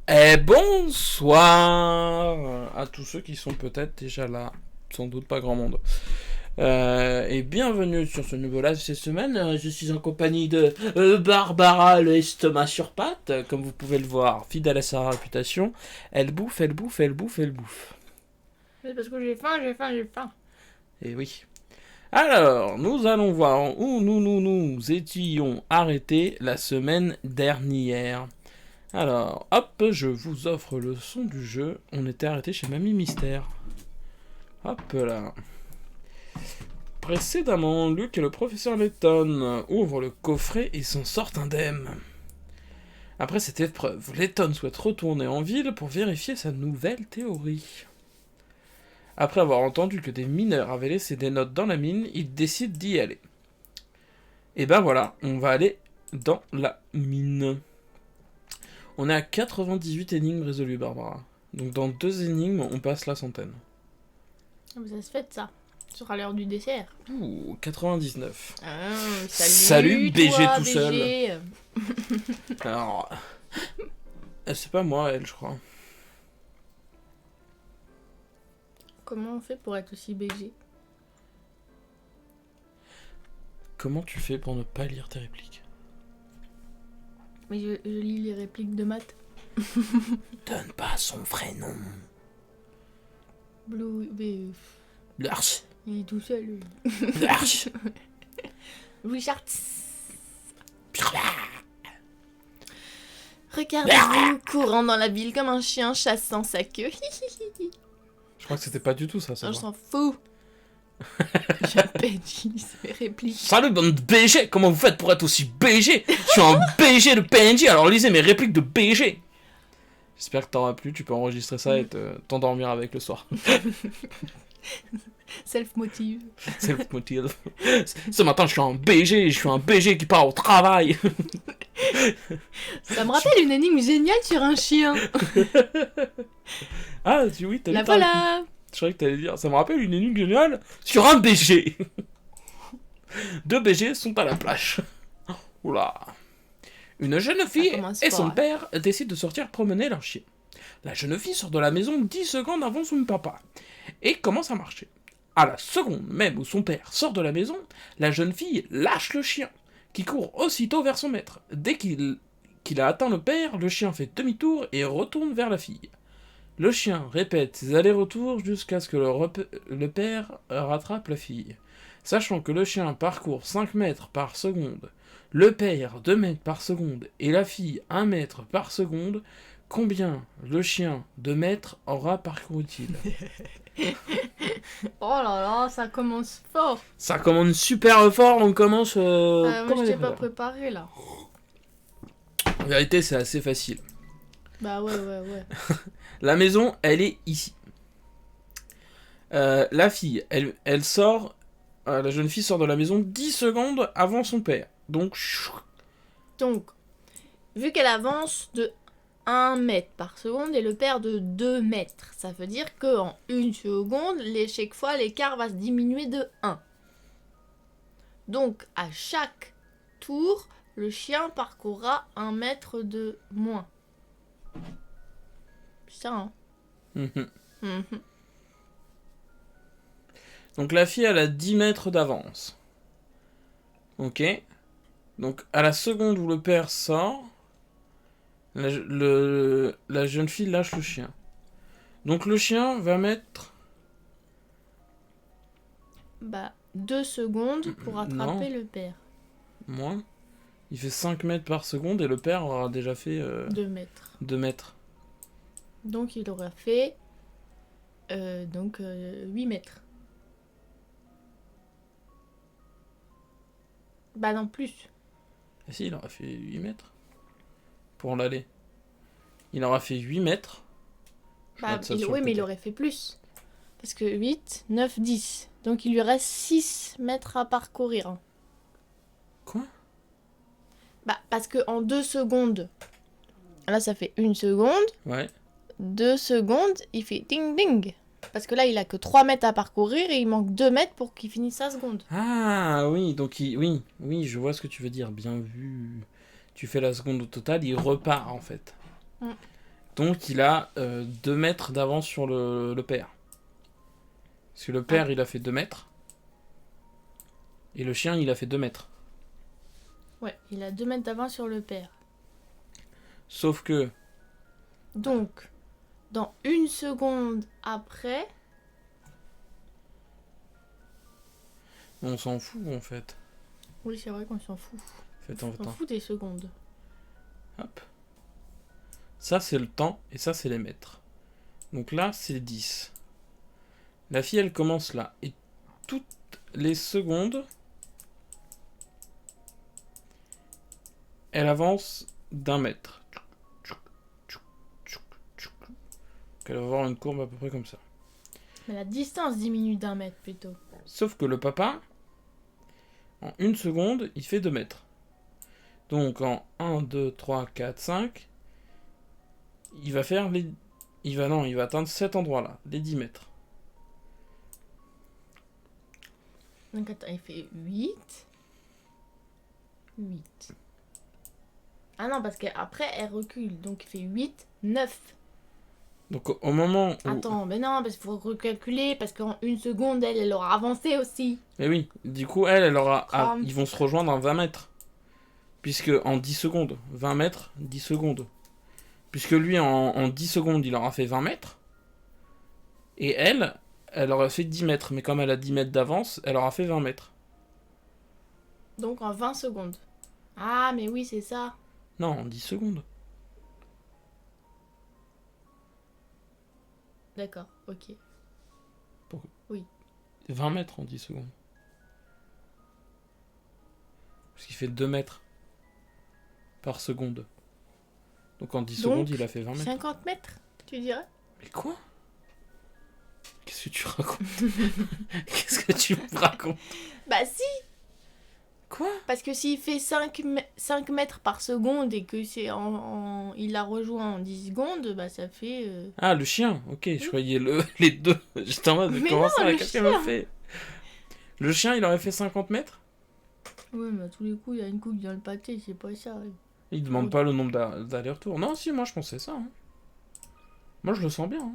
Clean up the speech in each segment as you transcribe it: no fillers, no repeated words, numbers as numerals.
Et bonsoir à tous ceux qui sont peut-être déjà là, sans doute pas grand monde. Et bienvenue sur ce nouveau live cette semaine. Je suis en compagnie de Barbara, le estomac sur pattes, comme vous pouvez le voir, fidèle à sa réputation. Elle bouffe, elle bouffe, elle bouffe, elle bouffe. C'est parce que j'ai faim. Et oui. Alors, nous allons voir où nous étions arrêtés la semaine dernière. Alors, hop, je vous offre le son du jeu. On était arrêté chez Mamie Mystère. Hop là. Précédemment, Luke et le professeur Letton ouvrent le coffret et s'en sortent indemnes. Après cette épreuve, Letton souhaite retourner en ville pour vérifier sa nouvelle théorie. Après avoir entendu que des mineurs avaient laissé des notes dans la mine, il décide d'y aller. Et ben voilà, on va aller dans la mine. On est à 98 énigmes résolues, Barbara. Donc dans 2 énigmes, on passe la centaine. Ça se fait ça. Ce sera l'heure du dessert. Ouh, 99. Ah, Salut, BG toi, tout seul. BG. Alors, c'est pas moi, elle, je crois. Comment on fait pour être aussi BG? Comment tu fais pour ne pas lire tes répliques? Mais je lis les répliques de maths. Donne pas son vrai nom. Blue, mais Lars. il est tout seul. Lui. Lars. Richard. Regardez-vous courant dans la ville comme un chien chassant sa queue. Je crois que c'était pas du tout ça. Non, je s'en fous. J'ai à peine dit ces répliques. Salut bande de BG. Comment vous faites pour être aussi BG? Je suis un BG de PNJ, alors lisez mes répliques de BG. J'espère que t'auras plu, tu peux enregistrer ça et t'endormir avec le soir. Self-motive. Self-motive. Ce matin, je suis un BG qui part au travail. Ça me rappelle une énigme géniale sur un chien. Ah, oui, t'as La vu, voilà. Je croyais que t'allais dire, ça me rappelle une énigme géniale sur un BG. 2 BG sont à la plage. Oula. Une jeune fille et son père décident de sortir promener leur chien. La jeune fille sort de la maison 10 secondes avant son papa et commence à marcher. À la seconde même où son père sort de la maison, la jeune fille lâche le chien, qui court aussitôt vers son maître. Dès qu'il a atteint le père, le chien fait demi-tour et retourne vers la fille. Le chien répète ses allers-retours jusqu'à ce que le père rattrape la fille. Sachant que le chien parcourt 5 mètres par seconde, le père 2 mètres par seconde et la fille 1 mètre par seconde, combien le chien de mètres aura parcouru-t-il? Oh là là, ça commence fort. Ça commence super fort, on commence... Moi je t'ai pas préparé là. En vérité, c'est assez facile. Bah ouais. La maison, elle est ici. La fille, elle sort... la jeune fille sort de la maison 10 secondes avant son père. Donc, vu qu'elle avance de 1 mètre par seconde et le père de 2 mètres, ça veut dire qu'en 1 seconde, chaque fois, l'écart va se diminuer de 1. Donc, à chaque tour, le chien parcourra 1 mètre de moins. Putain, hein. Donc la fille, elle a 10 mètres d'avance. Ok. Donc à la seconde où le père sort, la jeune fille lâche le chien. Donc le chien va mettre... 2 secondes pour attraper le père. Moins. Il fait 5 mètres par seconde et le père aura déjà fait... 2 mètres. 2 mètres. Donc il aura fait 8 mètres. Bah non, plus. Et si, il aura fait 8 mètres. Pour l'aller. Il aura fait 8 mètres. Oui, mais il aurait fait plus. Parce que 8, 9, 10. Donc il lui reste 6 mètres à parcourir. Quoi? Parce que en 2 secondes... Là, ça fait 1 seconde. Ouais. 2 secondes, il fait ding ding. Parce que là, il a que 3 mètres à parcourir et il manque 2 mètres pour qu'il finisse sa seconde. Ah oui, donc oui, je vois ce que tu veux dire. Bien vu. Tu fais la seconde au total, il repart en fait. Donc il a 2 mètres d'avance sur le père. Parce que le père, il a fait 2 mètres. Et le chien, il a fait 2 mètres. Ouais, il a 2 mètres d'avance sur le père. Sauf que... Donc, dans 1 seconde après... On s'en fout, en fait. Oui, c'est vrai qu'on s'en fout. On s'en fout des secondes. Hop. Ça, c'est le temps, et ça, c'est les mètres. Donc là, c'est 10. La fille, elle commence là. Et toutes les secondes, elle avance d'1 mètre. Elle va avoir une courbe à peu près comme ça. Mais la distance diminue d'1 mètre plutôt. Sauf que le papa, en 1 seconde, il fait 2 mètres. Donc en 1, 2, 3, 4, 5, il va faire les... Il va atteindre cet endroit-là, les 10 mètres. Donc attends, il fait 8. 8. Ah non, parce qu'après, elle recule. Donc il fait 8, 9. Donc au moment où... Attends, mais non, parce qu'il faut recalculer, parce qu'en 1 seconde, elle aura avancé aussi. Mais oui, du coup, elle aura... Ah. Ils vont se rejoindre en 20 mètres. Puisque en 10 secondes, 20 mètres, 10 secondes. Puisque lui, en 10 secondes, il aura fait 20 mètres. Et elle aurait fait 10 mètres. Mais comme elle a 10 mètres d'avance, elle aura fait 20 mètres. Donc en 20 secondes. Ah, mais oui, c'est ça. Non, en 10 secondes. D'accord, ok. 20 mètres en 10 secondes. Parce qu'il fait 2 mètres par seconde. Donc en 10 secondes, il a fait 20 mètres. 50 mètres, tu dirais? Mais quoi? Qu'est-ce que tu racontes? Qu'est-ce que tu me racontes? Bah si. Quoi? Parce que s'il fait 5 mètres par seconde et que c'est il la rejoint en 10 secondes, bah ça fait... Ah, le chien. Ok, je croyais les deux. J'étais en mode, Mais comment non, ça? le Qu'est-ce qu'elle me fait? Le chien, il aurait fait 50 mètres? Ouais, mais à tous les coups, il y a une couille dans le pâté, c'est pas ça. Il demande pas le nombre d'allers-retours. Non, si, moi je pensais ça. Hein. Moi je le sens bien. Hein.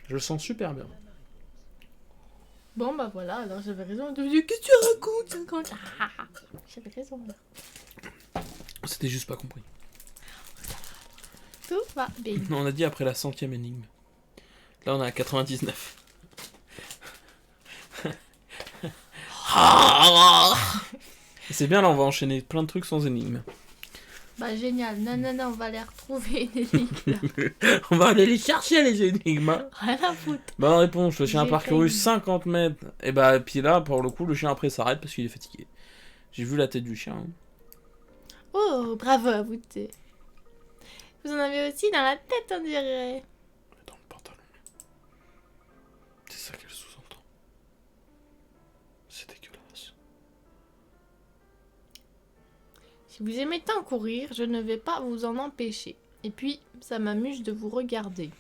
Je le sens super bien. Bon, bah voilà, alors j'avais raison. Qu'est-ce que tu racontes 50? J'avais raison. C'était juste pas compris. Tout va bien. Non, on a dit après la 100e énigme. Là, on est à 99. C'est bien, là, on va enchaîner plein de trucs sans énigmes. Bah génial, non, on va les retrouver, les énigmes. On va aller les chercher, les énigmes. Rien à foutre. Bonne réponse, le chien a J'ai parcouru failli. 50 mètres. Et bah, puis là, pour le coup, le chien après s'arrête parce qu'il est fatigué. J'ai vu la tête du chien. Hein. Oh, bravo à vous deux. Vous en avez aussi dans la tête, on dirait. Dans le pantalon. C'est ça qu'elle sous-entend. C'est dégueulasse. Si vous aimez tant courir, je ne vais pas vous en empêcher. Et puis, ça m'amuse de vous regarder.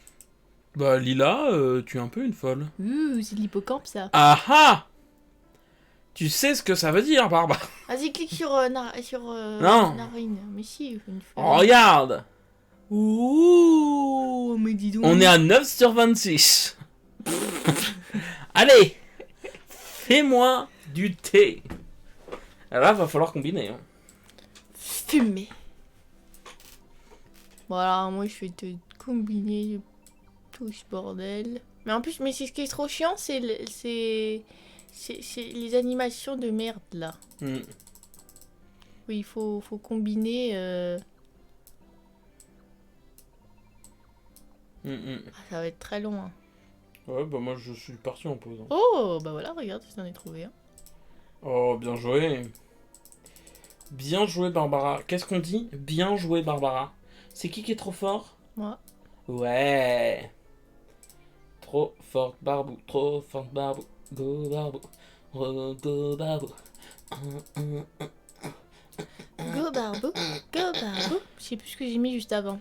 Bah, Lila, tu es un peu une folle. C'est de l'hippocampe, ça. Ah ah! Tu sais ce que ça veut dire, Barbara? Vas-y, clique sur, Non. narine. Mais si, une fois. Oh, regarde! Ouh, mais dis donc. On est à 9 sur 26. Allez! Fais-moi du thé. Alors là, va falloir combiner. Hein. Fumer. Voilà, moi je vais te combiner tout ce bordel. Mais en plus, mais c'est ce qui est trop chiant, c'est les animations de merde là. Mm. Oui, il faut combiner. Ça va être très long. Hein. Ouais, bah moi je suis parti en pause. Hein. Oh, bah voilà, regarde, je t'en ai trouvé un. Oh, bien joué. Bien joué, Barbara. Qu'est-ce qu'on dit? Bien joué, Barbara. C'est qui est trop fort? Moi. Ouais. Trop forte, Barbou. Trop forte, Barbou. Go, Barbou. Go, Barbou. Go Barbou, go Barbou. Je sais plus ce que j'ai mis juste avant.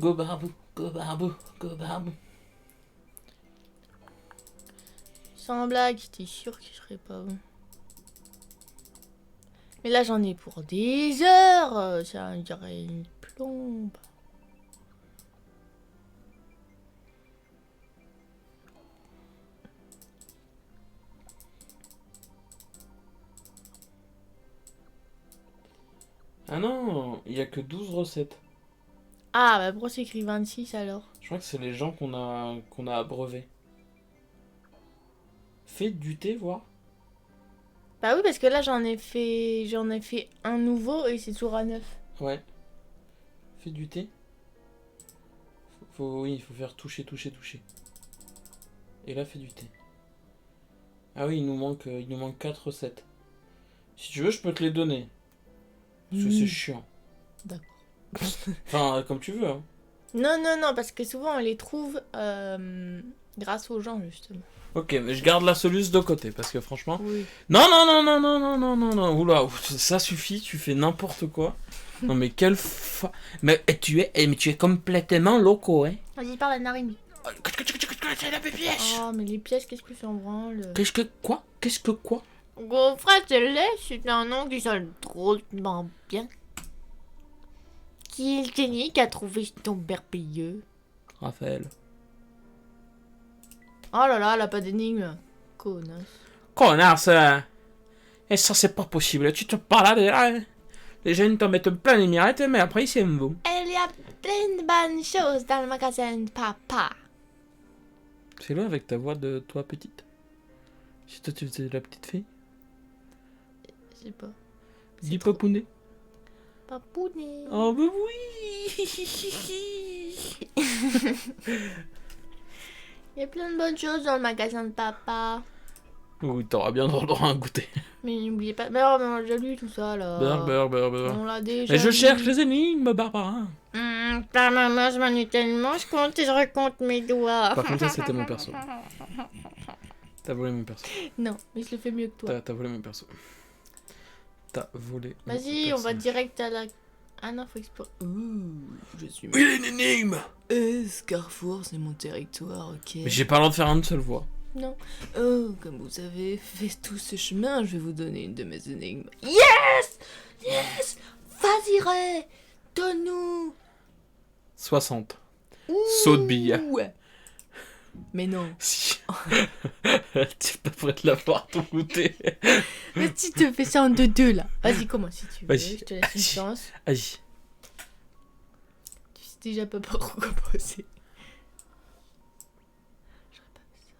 Go, Barbou. Go, Barbou. Go, Barbou. Sans blague, t'es sûr que je serais pas bon. Mais là, j'en ai pour des heures. Ça dirait une plombe. Ah non, il y a que 12 recettes. Ah, bah pourquoi c'est écrit 26 alors? Je crois que c'est les gens qu'on a abreuvés. Fais du thé, voir. Bah oui, parce que là, j'en ai fait un nouveau et c'est toujours à 9. Ouais. Fais du thé. Oui, il faut faire toucher. Et là, fais du thé. Ah oui, il nous manque 4 recettes. Si tu veux, je peux te les donner. Parce que c'est chiant. D'accord. Enfin, comme tu veux. Hein. Non, parce que souvent on les trouve grâce aux gens, justement. Ok, mais je garde la soluce de côté, parce que franchement... Oui. Non. Oula, ça suffit, tu fais n'importe quoi. Non mais mais tu es complètement loco, hein. Vas-y, parle à Narine. C'est la pièce. Oh, mais les pièces, qu'est-ce que ça en branle? Qu'est-ce que quoi? Gaufrette de lait, c'est un nom qui sonne drôlement bien. Qui est le génie qui a trouvé ce nom merveilleux? Raphaël. Oh là là, elle a pas d'énigme. Connasse. Connasse. Et ça, c'est pas possible. Tu te parles là. Les jeunes te mettent plein de mirettes, mais après, ils s'aiment vous. Il y a plein de bonnes choses dans le magasin de papa. C'est là avec ta voix de toi petite. Si toi, tu faisais la petite fille. Je sais pas. Dis papounet. Papounet. Oh, bah oui. Il y a plein de bonnes choses dans le magasin de papa. Oui, t'auras bien droit à un goûter. Mais n'oubliez pas. Mais on a déjà lu tout ça là. Beurre. On l'a déjà. Mais je lu. cherche les énigmes, Barbara. Ta maman, je m'ennuie tellement. Je compte et je recompte mes doigts. Par contre, ça, c'était mon perso. T'as volé mon perso. Non, mais je le fais mieux que toi. T'as volé mon perso. T'as volé. Vas-y, on va direct à la. Ah non, faut explorer. Je suis. Oui, il y a une énigme. Ce carrefour, c'est mon territoire, ok. Mais j'ai pas le droit de faire une seule voix. Non. Oh, comme vous avez fait tout ce chemin, je vais vous donner une de mes énigmes. Yes! Yes! Vas-y, Ray! Donne-nous! 60. Saut de bille. Mais non. Si. Tu peux près de l'avoir ton goûter. Mais tu te fais ça en deux là. Vas-y, commence si tu veux. Vas-y. Je te laisse une chance. Vas-y. Tu sais déjà pas par où commencer. J'aurais pas fait ça.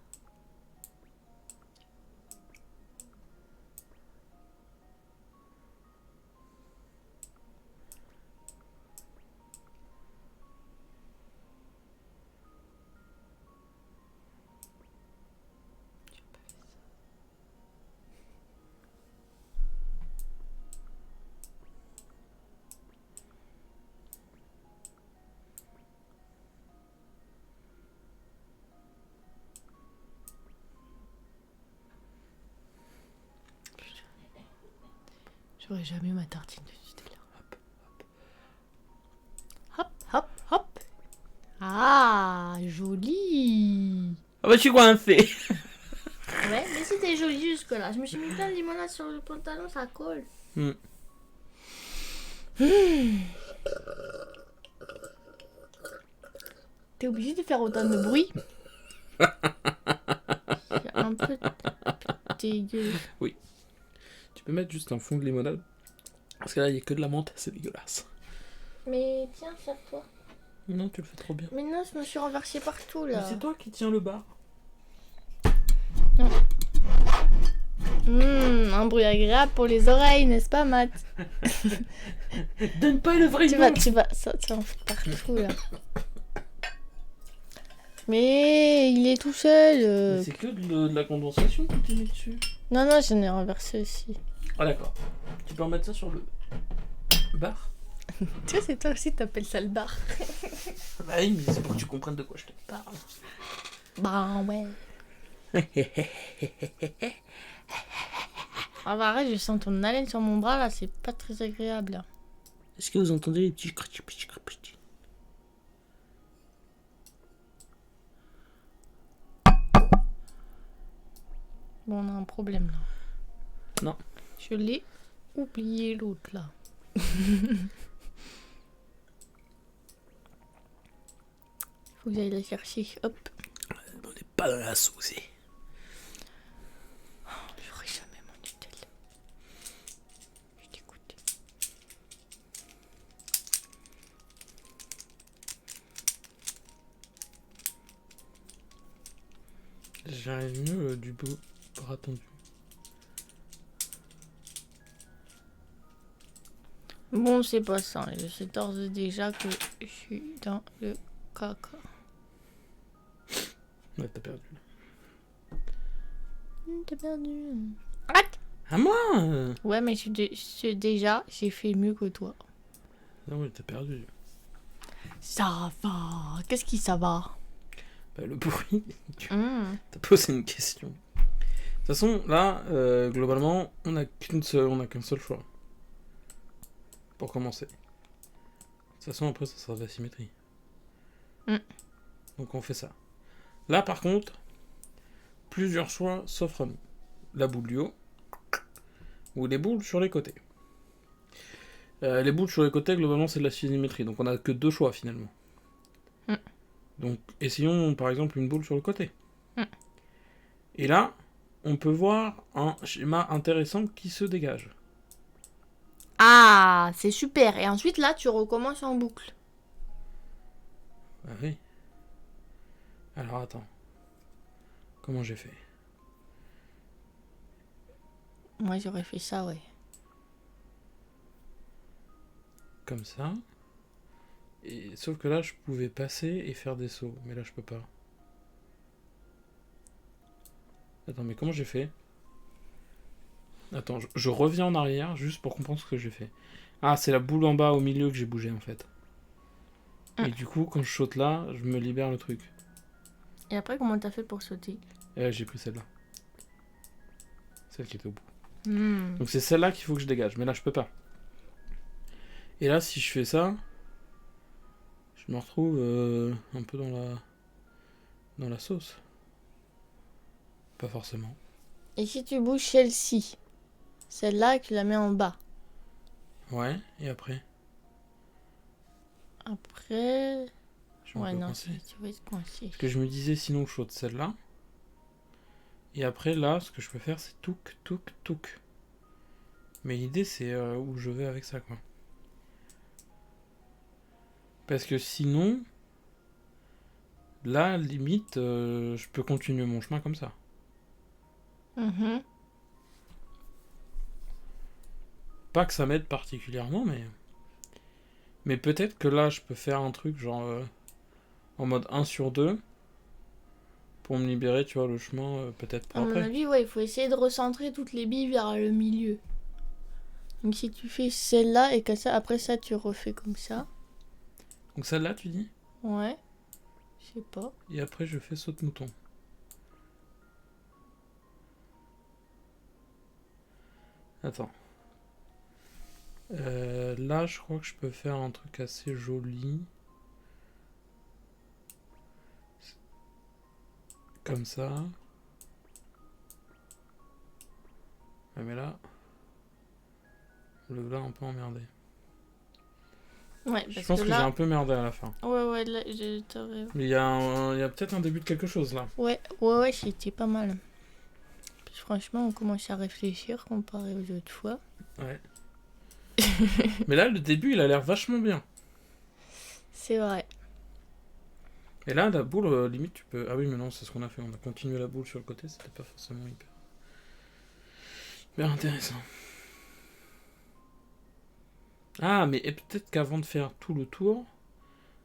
J'aurais jamais eu ma tartine de Nutella. Hop. Ah, joli. Ah bah, tu crois un fait. Ouais, mais c'était joli jusque là. Je me suis mis plein de limonade sur le pantalon, ça colle. T'es obligé de faire autant de bruit? C'est un peu dégueu. Oui. Tu peux mettre juste un fond de limonade. Parce que là, il y a que de la menthe, c'est dégueulasse. Mais tiens, serre-toi. Non, tu le fais trop bien. Mais non, je me suis renversée partout là. Mais c'est toi qui tiens le bar. Un bruit agréable pour les oreilles, n'est-ce pas, Matt? Donne pas le vrai Tu vas, ça en fait partout là. Mais il est tout seul. Mais c'est que de la condensation que tu mets dessus. Non, j'en ai renversé aussi. Ah d'accord. Tu peux remettre ça sur le bar. Tu sais, c'est toi aussi, t'appelles ça le bar. Bah oui, mais c'est pour que tu comprennes de quoi je te parle. Bah ouais. Ah bah arrête, je sens ton haleine sur mon bras là, c'est pas très agréable. Là. Est-ce que vous entendez les petits crapettis? Bon, on a un problème là. Non. Je l'ai. oublié l'autre là. Faut que j'aille la chercher. Hop. On n'est pas dans la sauce. J'aurai jamais mon Nutella. Je suis dégoûtée. J'arrive mieux du bras tendu. Bon, c'est pas ça. Je sais d'ores et déjà que je suis dans le caca. Ouais, t'as perdu. T'as perdu. Arrête! À moi! Ouais, mais déjà, j'ai fait mieux que toi. Non, ouais, t'as perdu. Ça va. Qu'est-ce qui ça va? Bah, le bruit. T'as posé une question. De toute façon, là, globalement, on n'a qu'un seul choix. Pour commencer. De toute façon, après, ça sera de la symétrie. Donc, on fait ça. Là, par contre, plusieurs choix s'offrent à nous. La boule du haut ou les boules sur les côtés. Les boules sur les côtés, globalement, c'est de la symétrie. Donc, on n'a que deux choix, finalement. Donc, essayons, par exemple, une boule sur le côté. Et là, on peut voir un schéma intéressant qui se dégage. Ah, c'est super. Et ensuite, là, tu recommences en boucle. Ah oui. Alors, attends. Comment j'ai fait? Moi, j'aurais fait ça, ouais. Comme ça. Et, sauf que là, je pouvais passer et faire des sauts. Mais là, je peux pas. Attends, mais comment j'ai fait? Attends, je reviens en arrière juste pour comprendre ce que j'ai fait. Ah, c'est la boule en bas au milieu que j'ai bougé, en fait. Et du coup, quand je saute là, je me libère le truc. Et après, comment t'as fait pour sauter? Et là, j'ai pris celle-là. Celle qui était au bout. Donc c'est celle-là qu'il faut que je dégage. Mais là, je peux pas. Et là, si je fais ça, je me retrouve un peu dans la sauce. Pas forcément. Et si tu bouges celle-ci, celle-là, et que tu la mets en bas. Ouais, et après? Après... Je Ouais, non, tu vas être coincé. Parce que je me disais, sinon, je saute celle-là. Et après, là, ce que je peux faire, c'est touk, touk, touk. Mais l'idée, c'est où je vais avec ça, quoi. Parce que sinon, là, limite, je peux continuer mon chemin comme ça. Pas que ça m'aide particulièrement, mais peut-être que là, je peux faire un truc genre en mode 1 sur 2 pour me libérer, tu vois, le chemin, peut-être pour après. À mon avis, ouais, il faut essayer de recentrer toutes les billes vers le milieu. Donc si tu fais celle-là et que ça, après ça, tu refais comme ça. Donc celle-là, tu dis? Ouais. Je sais pas. Et après, je fais saute-mouton. Attends. Là, je crois que je peux faire un truc assez joli. Comme ça. Ouais, mais là, le voilà un peu emmerdé. Ouais, je pense que j'ai un peu merdé à la fin. Ouais, là, mais il y a peut-être un début de quelque chose là. Ouais, c'était pas mal. Puis, franchement, on commence à réfléchir comparé aux autres fois. Ouais. Mais là, le début, il a l'air vachement bien. C'est vrai. Et là, la boule, limite, tu peux... Ah oui, mais non, c'est ce qu'on a fait. On a continué la boule sur le côté, c'était pas forcément hyper intéressant. Ah, mais peut-être qu'avant de faire tout le tour,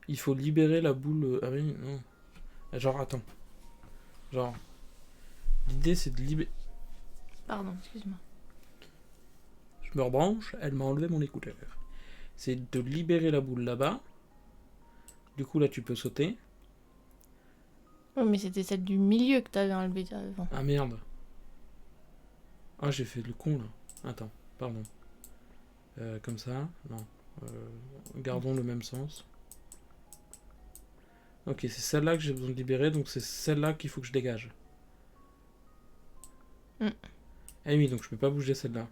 il faut libérer la boule... Ah oui, non. Genre, attends. Genre... L'idée, c'est de libérer... Pardon, excuse-moi. Je me rebranche, elle m'a enlevé mon écouteur. C'est de libérer la boule là-bas. Du coup, là, tu peux sauter. Ouais, mais c'était celle du milieu que t'avais enlevée avant. Ah merde. Ah, j'ai fait le con là. Attends, pardon. Comme ça, non. Gardons le même sens. Ok, c'est celle-là que j'ai besoin de libérer, donc c'est celle-là qu'il faut que je dégage. Eh oui, donc je peux pas bouger celle-là.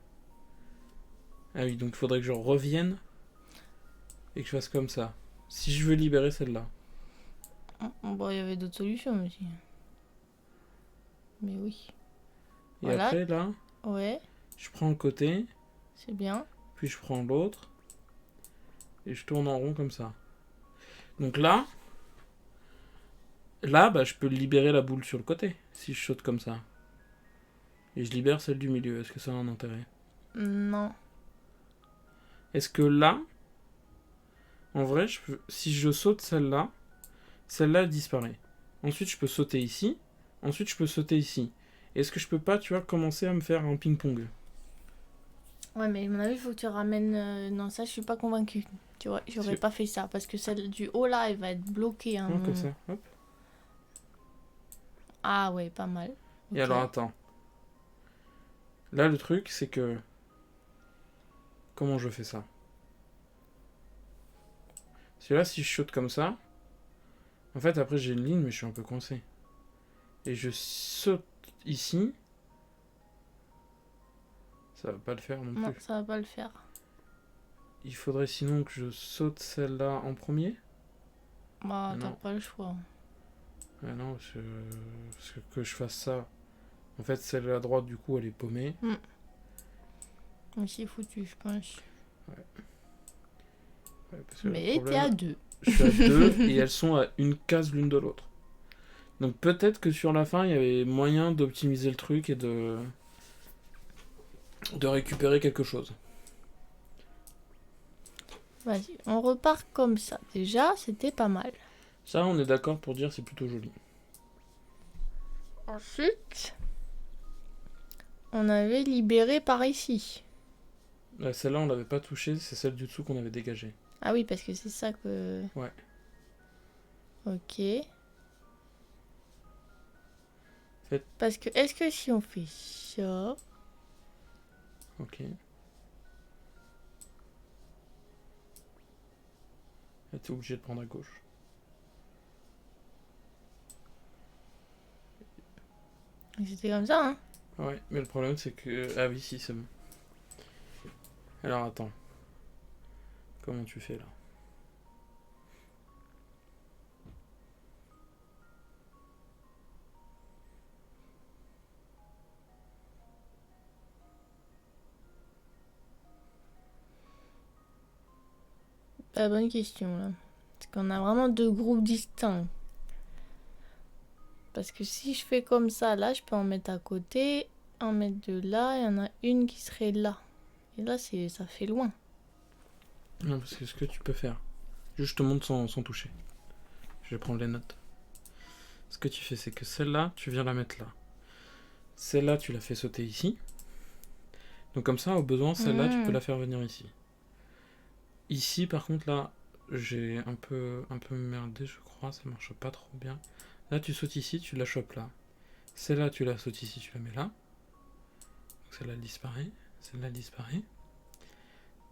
Ah oui, donc il faudrait que je revienne et que je fasse comme ça. Si je veux libérer celle-là. Bon, il y avait d'autres solutions aussi. Mais oui. Et voilà. après, là, ouais. Je prends le côté. C'est bien. Puis je prends l'autre. Et je tourne en rond comme ça. Donc là, bah, je peux libérer la boule sur le côté. Si je saute comme ça. Et je libère celle du milieu. Est-ce que ça a un intérêt? Non. Est-ce que là, en vrai, si je saute celle-là disparaît. Ensuite, je peux sauter ici. Ensuite, je peux sauter ici. Est-ce que je peux pas, tu vois, commencer à me faire un ping-pong? Ouais, mais à mon avis, il faut que tu ramènes... Non, ça, je suis pas convaincue. Tu vois, j'aurais pas fait ça. Parce que celle du haut, là, elle va être bloquée. Non, comme ça. Hop. Ah ouais, pas mal. Et alors, attends. Là, le truc, c'est que... Comment je fais ça? Parce que là, si je saute comme ça... En fait, après, j'ai une ligne, mais je suis un peu coincé. Et je saute ici... Ça va pas le faire non plus. Non, ça va pas le faire. Il faudrait sinon que je saute celle-là en premier. Bah, t'as pas le choix. Ah non, parce que je fasse ça. En fait, celle à droite, du coup, elle est paumée. C'est foutu, je pense. Ouais, mais t'es à 2. Je suis à 2 et elles sont à une case l'une de l'autre. Donc peut-être que sur la fin, il y avait moyen d'optimiser le truc et de récupérer quelque chose. Vas-y, on repart comme ça. Déjà, c'était pas mal. Ça, on est d'accord pour dire c'est plutôt joli. Ensuite, on avait libéré par ici. Celle-là, on l'avait pas touchée, c'est celle du dessous qu'on avait dégagée. Ah oui, parce que c'est ça que... Ouais. Ok. Parce que, est-ce que si on fait ça... Ok. T'es obligé de prendre à gauche. C'était comme ça, hein? Ouais, mais le problème c'est que... Ah oui, si, c'est bon. Alors attends. Comment tu fais là? La bonne question, là. Parce qu'on a vraiment deux groupes distincts. Parce que si je fais comme ça, là, je peux en mettre à côté, en mettre de là, il y en a une qui serait là. Et là, ça fait loin. Non, parce que ce que tu peux faire... Juste, je te montre sans toucher. Je vais prendre les notes. Ce que tu fais, c'est que celle-là, tu viens la mettre là. Celle-là, tu la fais sauter ici. Donc comme ça, au besoin, celle-là, tu peux la faire venir ici. Ici, par contre, là, j'ai un peu merdé, je crois. Ça marche pas trop bien. Là, tu sautes ici, tu la chopes là. Celle-là, tu la sautes ici, tu la mets là. Donc celle-là, elle disparaît. Celle-là, elle disparaît.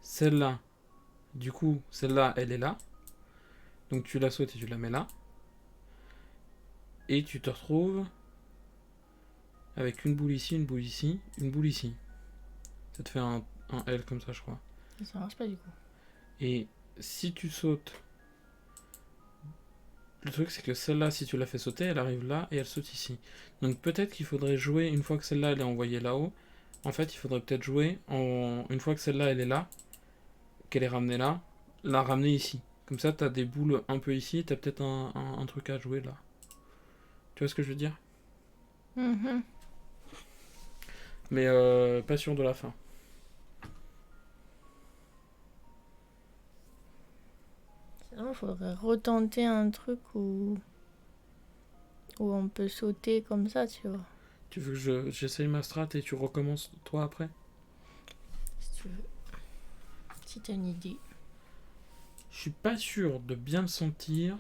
Celle-là, du coup, celle-là, elle est là. Donc tu la sautes et tu la mets là. Et tu te retrouves avec une boule ici, une boule ici, une boule ici. Ça te fait un L comme ça, je crois. Ça marche pas du coup. Et si tu sautes... Le truc, c'est que celle-là, si tu la fais sauter, elle arrive là et elle saute ici. Donc peut-être qu'il faudrait jouer, une fois que celle-là, elle est envoyée là-haut, en fait, il faudrait peut-être jouer, une fois que celle-là, elle est là, qu'elle est ramenée là, la ramener ici. Comme ça, t'as des boules un peu ici, t'as peut-être un truc à jouer là. Tu vois ce que je veux dire? Mais pas sûr de la fin. Sinon, il faudrait retenter un truc où on peut sauter comme ça, tu vois. Tu veux que j'essaye ma strat et tu recommences toi après? Si tu veux. Si t'as une idée. Je suis pas sûr de bien le sentir,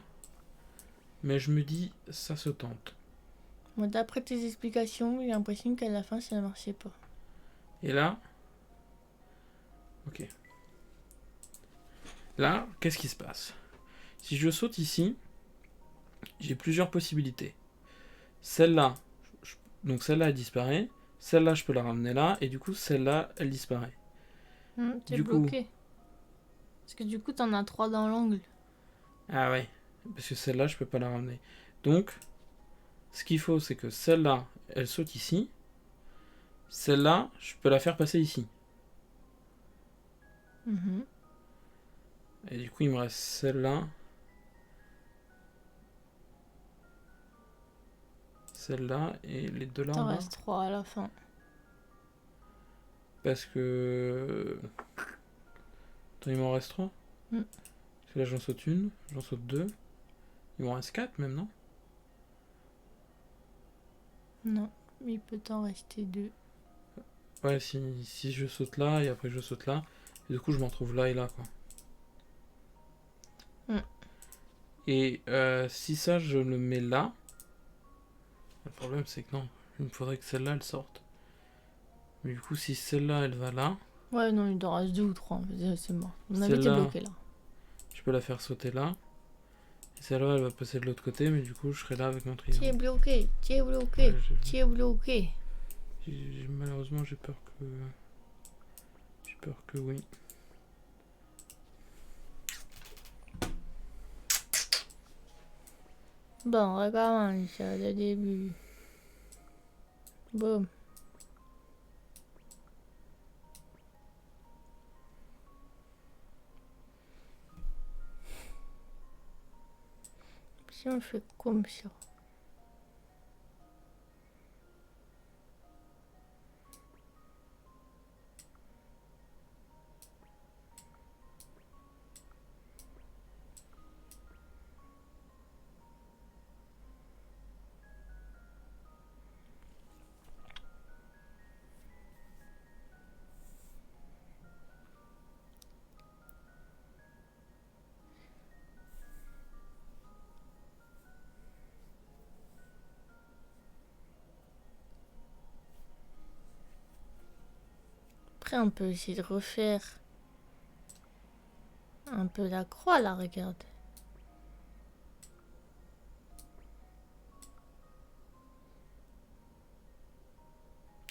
mais je me dis, ça se tente. Moi, d'après tes explications, j'ai l'impression qu'à la fin, ça ne marchait pas. Et là... Ok. Là, qu'est-ce qui se passe? Si je saute ici, j'ai plusieurs possibilités. Celle-là, donc celle-là, elle disparaît. Celle-là, je peux la ramener là. Et du coup, celle-là, elle disparaît. T'es bloqué. Parce que du coup, t'en as 3 dans l'angle. Ah ouais. Parce que celle-là, je peux pas la ramener. Donc, ce qu'il faut, c'est que celle-là, elle saute ici. Celle-là, je peux la faire passer ici. Et du coup, il me reste celle-là. Celle-là et les deux là. T'en reste 3 à la fin. Parce que... Attends, il m'en reste 3. Parce que là, j'en saute une, j'en saute 2. Il m'en reste 4 même, non? Non, il peut t'en rester 2. Ouais, si je saute là et après je saute là. Et du coup, je m'en retrouve là et là, quoi. Et si ça, je le mets là. Le problème, c'est que non. Il me faudrait que celle-là, elle sorte. Mais du coup, si celle-là, elle va là. Ouais, non, il t'en reste 2 ou 3. C'est mort. Mon avis, t'es bloqué là. Je peux la faire sauter là. Et celle-là, elle va passer de l'autre côté. Mais du coup, je serai là avec mon triangle. T'es bloqué. T'es bloqué. Ouais, t'es bloqué. Malheureusement, j'ai peur que... J'ai peur que oui. Bon, recommence le début. Boum. Si on fait comme ça. Après, on peut essayer de refaire un peu la croix, là, regarde.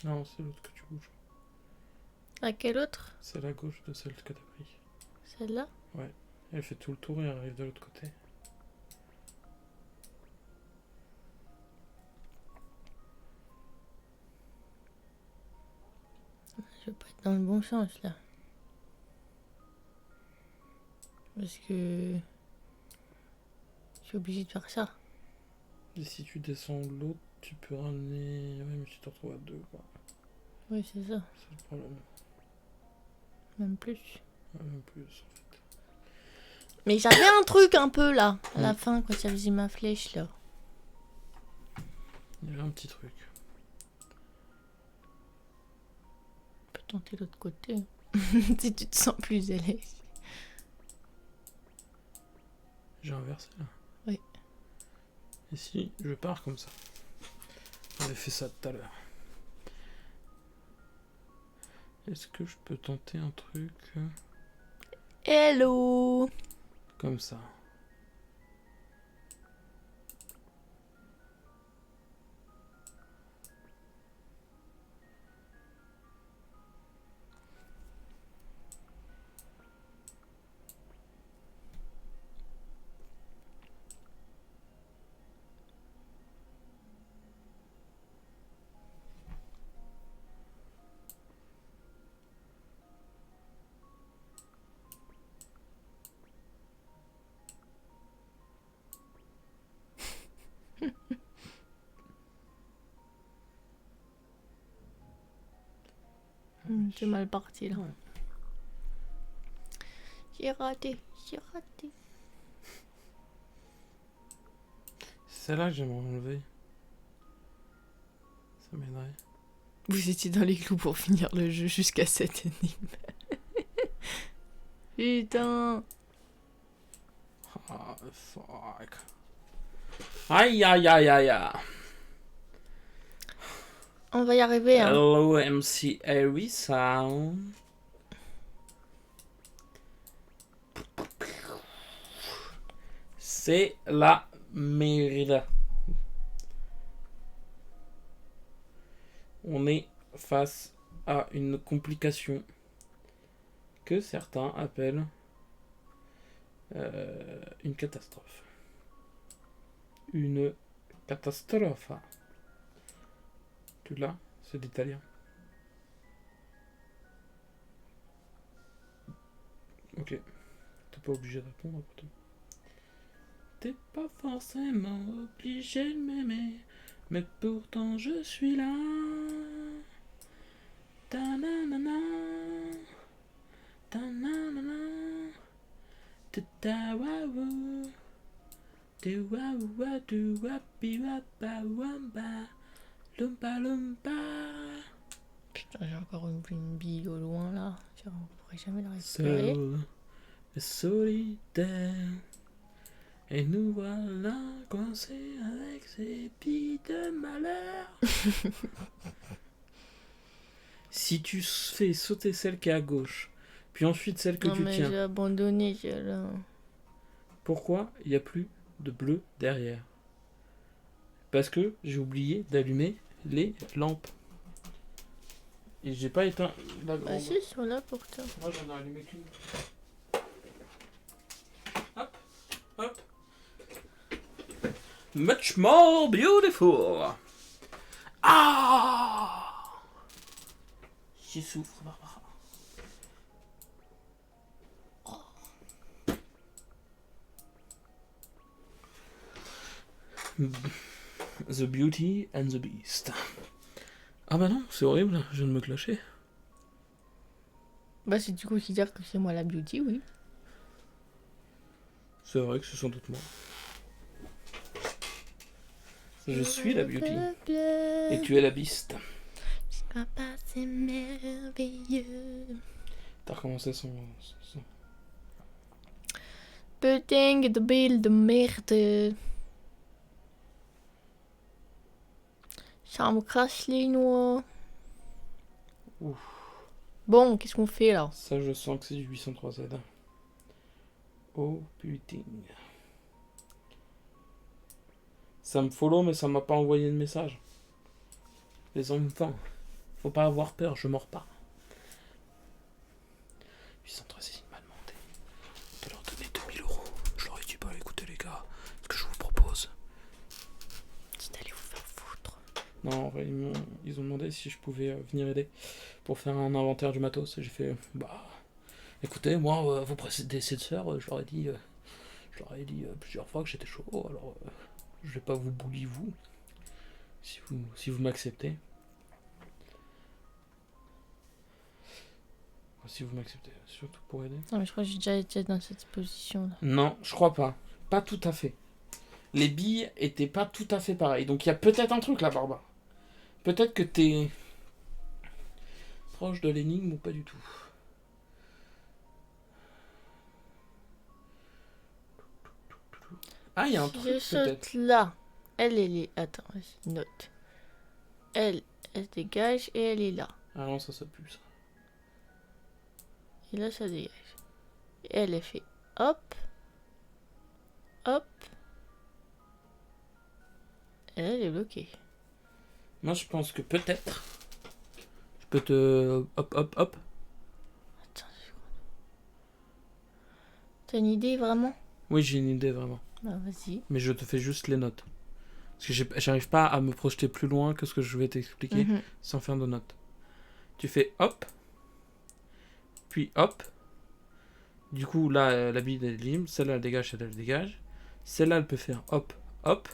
Non, c'est l'autre que tu bouges. À quelle autre? C'est la gauche de celle que t'as pris. Celle-là? Ouais. Elle fait tout le tour et elle arrive de l'autre côté. Je vais pas être dans le bon sens, là. Parce que... Je suis obligée de faire ça. Et si tu descends l'autre, tu peux ramener... Ouais, mais tu te retrouves à 2, quoi. Oui, c'est ça. C'est le problème. Même plus. Ouais, même plus, en fait. Mais j'avais un truc un peu, là. À la fin, quand j'avais ma flèche, là. Il y avait un petit truc. On peut tenter l'autre côté. Si tu te sens plus à l'aise. J'ai inversé, là. Oui. Et si je pars comme ça? On avait fait ça tout à l'heure. Est-ce que je peux tenter un truc Hello! comme ça? C'est mal parti là. Ouais. J'ai raté, j'ai raté. C'est celle-là que j'aimerais enlever. Ça m'aiderait. Vous étiez dans les clous pour finir le jeu jusqu'à cette énigme. Putain. Ah, fuck. Aïe, aïe, aïe, aïe, aïe. On va y arriver, hein. Hello, MC Harry Sound. C'est la merde. On est face à une complication. que certains appellent une catastrophe. Une catastrophe. Tu l'as? C'est l'italien. Ok. T'es pas obligé de répondre pourtant. T'es pas forcément obligé de m'aimer, mais pourtant je suis là. Ta-na-na-na. Ta-na-na-na. Ta-ta-wa-wou. Tu-wa-wa-wa, tu-wa-pi-wa-pa-wa-ba. Lumpa-lumpa. Putain, j'ai encore une bille au loin là. On pourrait jamais la récupérer. Seul et solitaire. Et nous voilà coincés avec ces billes de malheur. Si tu fais sauter celle qui est à gauche, puis ensuite celle que tu tiens. Non mais j'ai abandonné celle-là. Pourquoi il n'y a plus de bleu derrière? Parce que j'ai oublié d'allumer les lampes. Et j'ai pas éteint la grande. Bah si, ils sont là pour toi. Moi j'en ai allumé qu'une. Hop, hop. Much more beautiful. Ah! J'y souffre, Barbara. The Beauty and the Beast. Ah bah non, c'est horrible, je viens de me clasher. Bah si tu considères que c'est moi la beauty, oui. C'est vrai que c'est sans doute moi. Je suis la beauty. Et tu es la beast. C'est merveilleux. T'as recommencé son... Putain de bille de merde. Ça me crache les noix. Ouf. Bon, qu'est-ce qu'on fait là? Ça, je sens que c'est du 803Z. Oh putain. Ça me follow, mais ça m'a pas envoyé de message. Les enfants, faut pas avoir peur, je mords pas. 803Z, il m'a demandé de leur donner 2000 €. Je leur ai dit, bah écoutez les gars, ce que je vous propose. C'est d'aller vous faire foutre. Non, en vrai, ils ont demandé si je pouvais venir aider pour faire un inventaire du matos. Et j'ai fait, bah, écoutez, moi, vos prédécesseurs, je leur ai dit plusieurs fois que j'étais chaud. Alors, je vais pas vous bully vous, si vous m'acceptez. Si vous m'acceptez, surtout pour aider. Non mais je crois que j'ai déjà été dans cette position là. Non, je crois pas. Pas tout à fait. Les billes étaient pas tout à fait pareilles. Donc il y a peut-être un truc là, Barbara. Peut-être que t'es proche de l'énigme ou pas du tout. Ah, il y a un truc Je peut-être. saute là. Elle est... Attends, je note. Elle se dégage et elle est là. Ah non, ça pue ça. Et là, ça dégage. Et elle fait hop. Hop. Et là, elle est bloquée. Moi, je pense que peut-être. Je peux te... Hop, hop, hop. Attends une seconde. T'as une idée vraiment? Oui, j'ai une idée vraiment. Bah, vas-y. Mais je te fais juste les notes. Parce que j'arrive pas à me projeter plus loin que ce que je vais t'expliquer sans faire de notes. Tu fais hop. Puis hop. Du coup, là, la bille est libre. Celle-là, elle dégage, celle-là, elle dégage. Celle-là, elle peut faire hop, hop.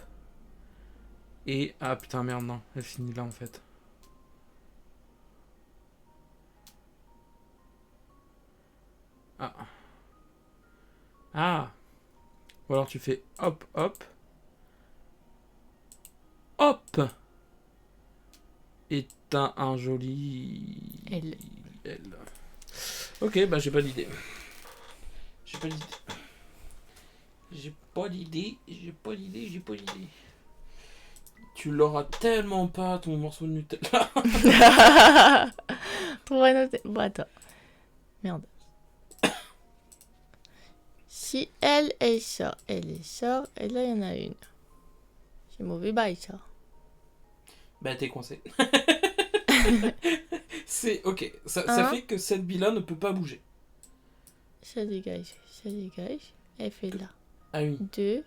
Et... Ah putain, merde, non. Elle finit là, en fait. Ah. Ah. Ou alors tu fais hop, hop. Hop. Et t'as un joli... Elle. Ok, bah j'ai pas d'idée. J'ai pas d'idée. J'ai pas d'idée. J'ai pas d'idée. J'ai pas d'idée. Tu l'auras tellement pas, ton morceau de Nutella. Trouver noter. Bon, attends. Merde. Si elle sort, elle sort, et là, il y en a une. C'est mauvais bail, ça. Bah t'es coincé. C'est ok. Ça fait que cette bille-là ne peut pas bouger. Ça dégage. Elle fait là. Ah oui. 2.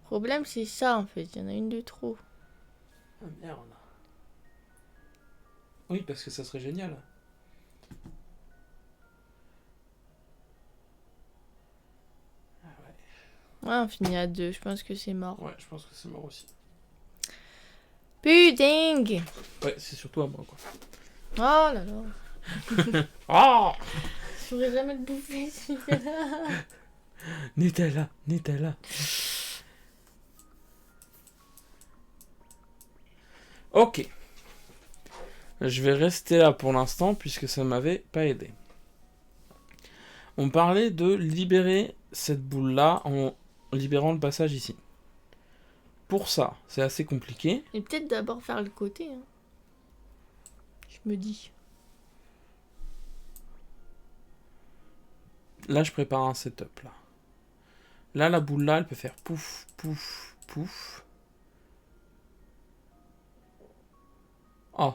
Problème, c'est ça en fait. Il y en a une de trop. Ah merde. Oui, parce que ça serait génial. Ouais, on finit à 2. Je pense que c'est mort. Ouais, je pense que c'est mort aussi. Pudding. Ouais, c'est surtout à moi, quoi. Oh là là. Oh Je pourrais jamais le bouffer, celui-là. Nutella. Ok. Je vais rester là pour l'instant, puisque ça m'avait pas aidé. On parlait de libérer cette boule-là en libérant le passage ici. Pour ça, c'est assez compliqué. Et peut-être d'abord faire le côté. Hein. Je me dis. Là, je prépare un setup, là. Là, la boule-là, elle peut faire pouf, pouf, pouf. Oh.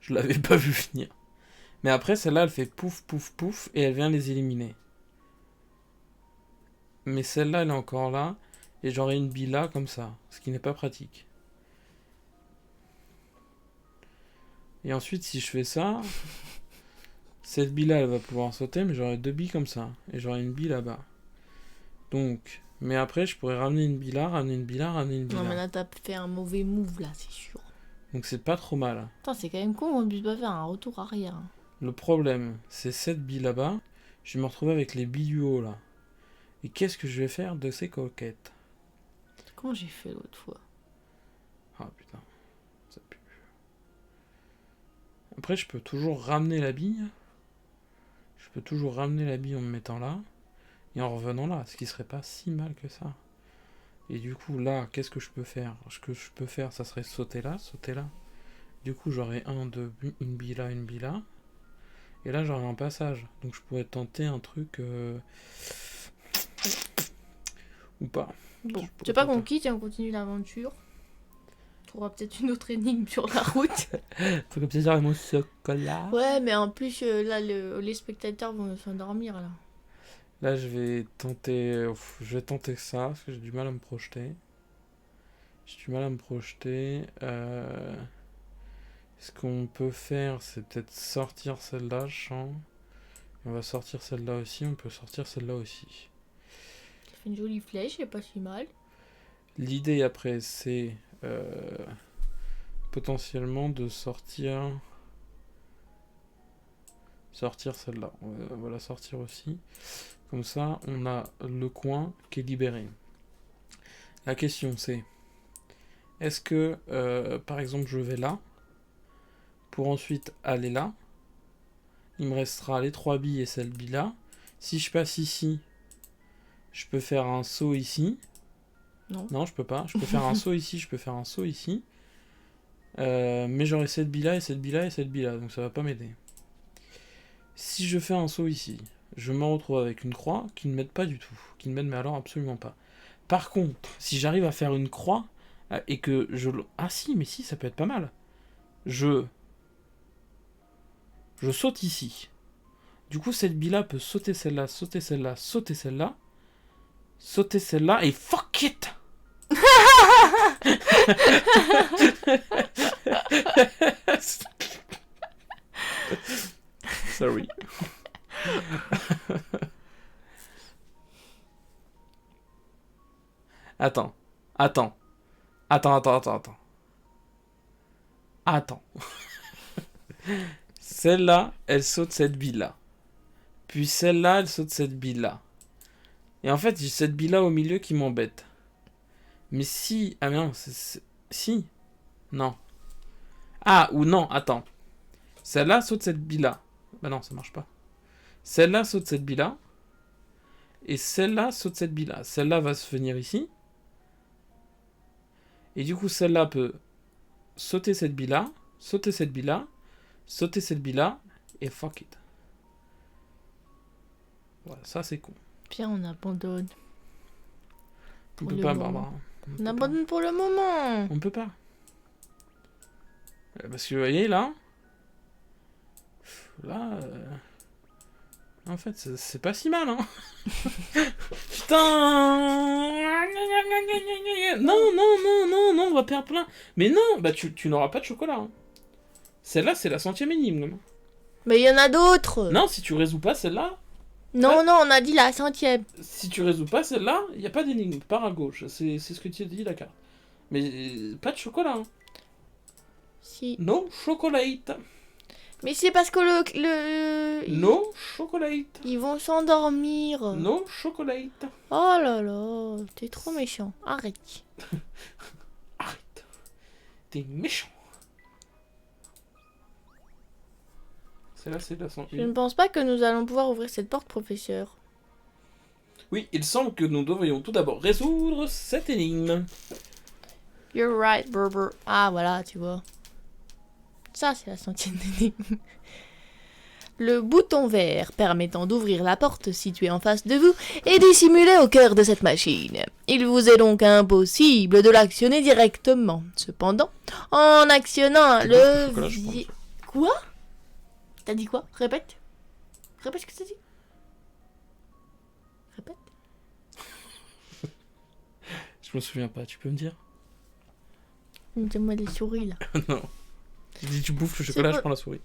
Je l'avais pas vu venir. Mais après, celle-là, elle fait pouf, pouf, pouf, et elle vient les éliminer. Mais celle-là, elle est encore là, et j'aurai une bille là, comme ça, ce qui n'est pas pratique. Et ensuite, si je fais ça, cette bille-là, elle va pouvoir sauter, mais j'aurai 2 billes comme ça, et j'aurai une bille là-bas. Donc, mais après, je pourrais ramener une bille là, ramener une bille là, ramener une bille là. Non, mais là, t'as fait un mauvais move, là, c'est sûr. Donc, c'est pas trop mal. Attends, c'est quand même con qu'on puisse pas faire un retour arrière. Hein. Le problème, c'est cette bille là-bas. Je vais me retrouver avec les billes du haut, là. Et qu'est-ce que je vais faire de ces coquettes? Comment j'ai fait l'autre fois? Ah, putain. Ça pue. Après, je peux toujours ramener la bille. Je peux toujours ramener la bille en me mettant là. Et en revenant là, ce qui serait pas si mal que ça. Et du coup, là, qu'est-ce que je peux faire? Ce que je peux faire, ça serait sauter là, sauter là. Du coup, j'aurais une bille là, une bille là. Et là, j'aurais un passage. Donc, je pourrais tenter un truc... ou pas. Bon, tu veux pas qu'on quitte et on continue l'aventure? On trouvera peut-être une autre énigme sur la route. Faut comme ça, j'aurais mon chocolat. Ouais, mais en plus, là, les spectateurs vont s'endormir, là. Là, je vais tenter ça, parce que j'ai du mal à me projeter. Ce qu'on peut faire, c'est peut-être sortir celle-là, champ. Et on va sortir celle-là aussi, on peut sortir celle-là aussi. Ça fait une jolie flèche, c'est pas si mal. L'idée après, c'est potentiellement de sortir celle-là. On va la sortir aussi. Comme ça, on a le coin qui est libéré. La question c'est, est-ce que, par exemple, je vais là, pour ensuite aller là, il me restera les 3 billes et cette bille là. Si je passe ici, je peux faire un saut ici. Non, je peux pas. Je peux faire un saut ici, je peux faire un saut ici. Mais j'aurai cette bille là et cette bille là et cette bille là, donc ça va pas m'aider. Si je fais un saut ici, je me retrouve avec une croix qui ne m'aide pas du tout. Qui ne m'aide mais alors absolument pas. Par contre, si j'arrive à faire une croix et que je... Ah si, mais si, ça peut être pas mal. Je saute ici. Du coup, cette bille là peut sauter celle-là, sauter celle-là, sauter celle-là, sauter celle-là et fuck it. Sorry. Attends. Celle-là, elle saute cette bille-là. Puis celle-là, elle saute cette bille-là. Et en fait, j'ai cette bille-là au milieu qui m'embête. Mais si... Ah mais non, si. Non. Ah, ou non, attends. Celle-là saute cette bille-là. Bah non, ça marche pas. Celle-là saute cette bille-là. Et celle-là saute cette bille-là. Celle-là va se venir ici. Et du coup, celle-là peut sauter cette bille-là, sauter cette bille-là, sauter cette bille-là, et fuck it. Voilà, ça c'est con. Pierre, on abandonne. On peut pas, Barbara. On abandonne pour le moment. On peut pas. Parce que vous voyez là, Là... En fait, c'est pas si mal, hein. Putain. Non, on va perdre plein. Mais non, bah tu n'auras pas de chocolat. Hein. Celle-là, c'est la 100e énigme. Mais il y en a d'autres. Non, si tu résous pas celle-là... Non, on a dit la 100e. Si tu résous pas celle-là, il n'y a pas d'énigme. Pars à gauche, c'est ce que tu as dit, la carte. Mais pas de chocolat. Hein. Si. No chocolate. Mais c'est parce que le... No chocolate. Ils vont s'endormir. No chocolate. Oh là là, t'es trop méchant. Arrête. Arrête. T'es méchant. Celle-là, c'est la 101. Je ne pense pas que nous allons pouvoir ouvrir cette porte, professeur. Oui, il semble que nous devrions tout d'abord résoudre cette énigme. You're right, Berber. Ah, voilà, tu vois. Ça, c'est la 100e énigme. Le bouton vert permettant d'ouvrir la porte située en face de vous est dissimulé au cœur de cette machine. Il vous est donc impossible de l'actionner directement. Cependant, en actionnant un levier... Quoi? T'as dit quoi? Répète. Répète ce que t'as dit. Répète. Je me souviens pas, tu peux me dire? Donne-moi des souris, là. Non. Si tu bouffes le chocolat, je prends la souris.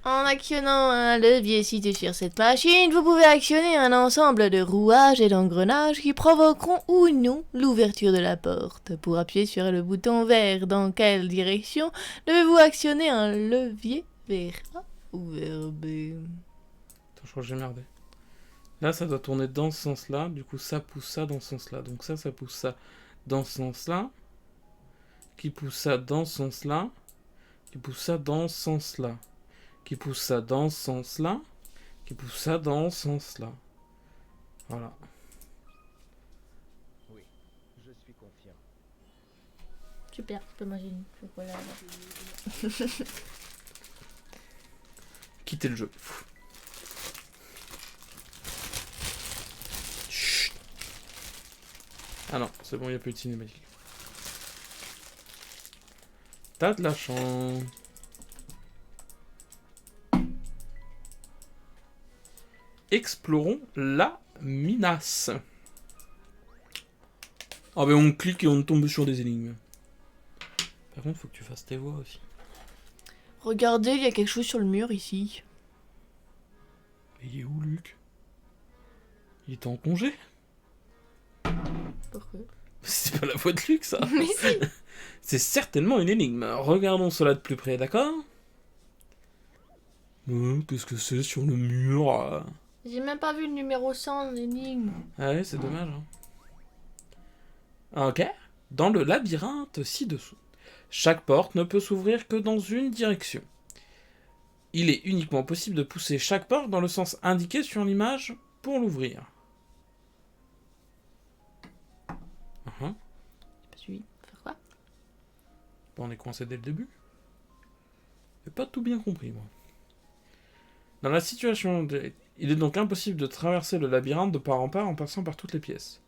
En actionnant un levier situé sur cette machine, vous pouvez actionner un ensemble de rouages et d'engrenages qui provoqueront ou non l'ouverture de la porte. Pour appuyer sur le bouton vert, dans quelle direction devez-vous actionner un levier vers A ou vers B? Attends, je crois que j'ai merdé. Là, ça doit tourner dans ce sens-là. Du coup, ça pousse ça dans ce sens-là. Donc ça pousse ça dans ce sens-là. Qui pousse ça dans ce sens-là. Qui pousse ça dans ce sens-là. Qui pousse ça dans ce sens-là. Qui pousse ça dans ce sens-là. Voilà. Oui, je suis confiant. Super, je peux manger une chocolat. Quittez le jeu. Chut. Ah non, c'est bon, il n'y a plus de cinématique. T'as de la chance. Explorons la minace. Ah ben on clique et on tombe sur des énigmes. Par contre, faut que tu fasses tes voix aussi. Regardez, il y a quelque chose sur le mur ici. Mais il est où, Luc? Il était en congé? Pourquoi? C'est pas la voix de Luc, ça. Mais si. C'est certainement une énigme. Regardons cela de plus près, d'accord? Qu'est-ce que c'est sur le mur? J'ai même pas vu le numéro 100 l'énigme. Ah ouais, c'est dommage. Hein. Ok. Dans le labyrinthe ci-dessous, chaque porte ne peut s'ouvrir que dans une direction. Il est uniquement possible de pousser chaque porte dans le sens indiqué sur l'image pour l'ouvrir. J'ai pas suivi. Faire quoi? Bon, on est coincé dès le début. J'ai pas tout bien compris, moi. Dans la situation, il est donc impossible de traverser le labyrinthe de part en passant par toutes les pièces.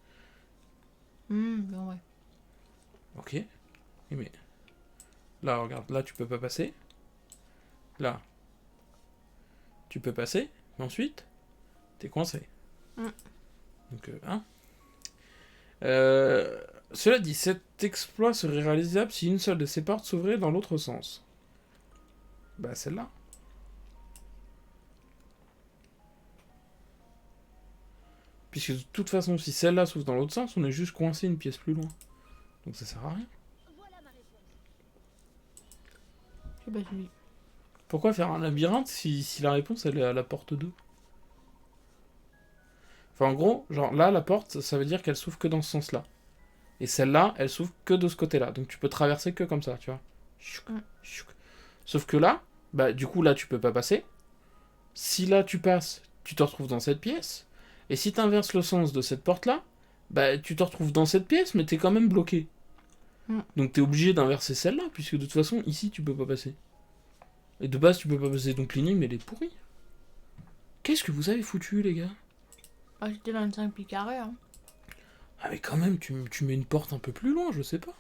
Bon, ouais. Ok. Mais là, regarde, là tu peux pas passer. Là, tu peux passer, mais ensuite, t'es coincé. Donc, cela dit, cet exploit serait réalisable si une seule de ces portes s'ouvrait dans l'autre sens. Bah, celle-là. Puisque de toute façon, si celle-là s'ouvre dans l'autre sens, on est juste coincé une pièce plus loin. Donc ça sert à rien. J'ai pas suivi. Pourquoi faire un labyrinthe si la réponse elle est à la porte 2? Enfin en gros, genre là la porte ça veut dire qu'elle s'ouvre que dans ce sens-là. Et celle-là, elle s'ouvre que de ce côté-là. Donc tu peux traverser que comme ça, tu vois. Sauf que là, bah du coup là tu peux pas passer. Si là tu passes, tu te retrouves dans cette pièce. Et si tu inverses le sens de cette porte-là, bah tu te retrouves dans cette pièce mais t'es quand même bloqué. Donc t'es obligé d'inverser celle-là, puisque de toute façon, ici, tu peux pas passer. Et de base, tu peux pas passer, donc l'énigme, elle est pourrie. Qu'est-ce que vous avez foutu, les gars? Ah, j'étais 25 pieds carrés, hein. Ah mais quand même, tu mets une porte un peu plus loin, je sais pas.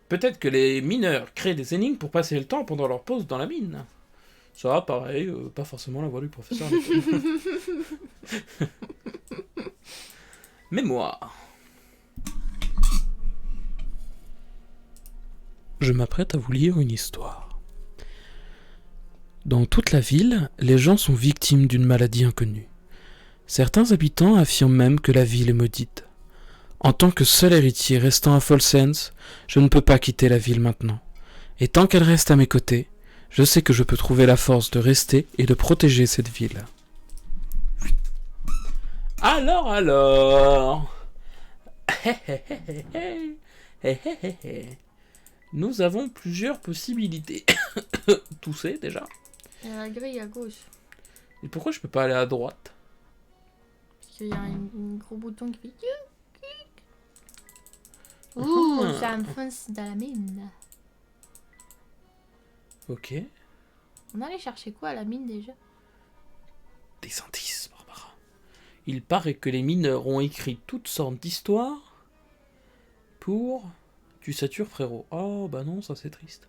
Peut-être que les mineurs créent des énigmes pour passer le temps pendant leur pause dans la mine. Ça, pareil, pas forcément la voix du professeur. Mémoire. Je m'apprête à vous lire une histoire. Dans toute la ville, les gens sont victimes d'une maladie inconnue. Certains habitants affirment même que la ville est maudite. En tant que seul héritier restant à Folsens, je ne peux pas quitter la ville maintenant. Et tant qu'elle reste à mes côtés, je sais que je peux trouver la force de rester et de protéger cette ville. Alors nous avons plusieurs possibilités. Tousser déjà. Il y a la grille à gauche. Et pourquoi je peux pas aller à droite? Parce qu'il y a un gros bouton qui fait... Ouh, ça me fonce dans la mine. Ok. On allait chercher quoi à la mine déjà? Des indices, Barbara. Il paraît que les mineurs ont écrit toutes sortes d'histoires pour... Tu satures, frérot. Oh, bah non, ça c'est triste.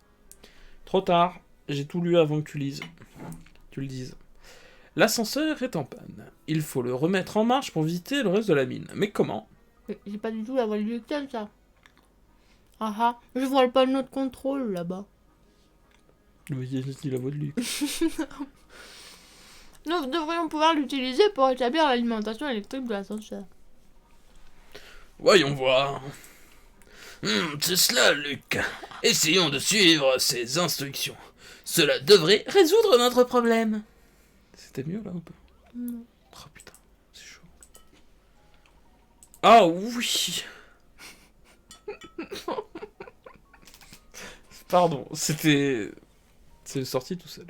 Trop tard. J'ai tout lu avant que tu lises. Tu le dises. L'ascenseur est en panne. Il faut le remettre en marche pour visiter le reste de la mine. Mais comment? J'ai pas du tout la voix du lecteur, ça. Ah ah, je vois le panneau de contrôle là-bas. Oui, c'est la voix de Luc. Nous devrions pouvoir l'utiliser pour établir l'alimentation électrique de l'ascenseur. Voyons voir. C'est cela, Luc. Essayons de suivre ces instructions. Cela devrait résoudre notre problème. C'était mieux là un peu. Non. Oh putain, c'est chaud. Ah oui. Pardon, c'est sorti tout seul.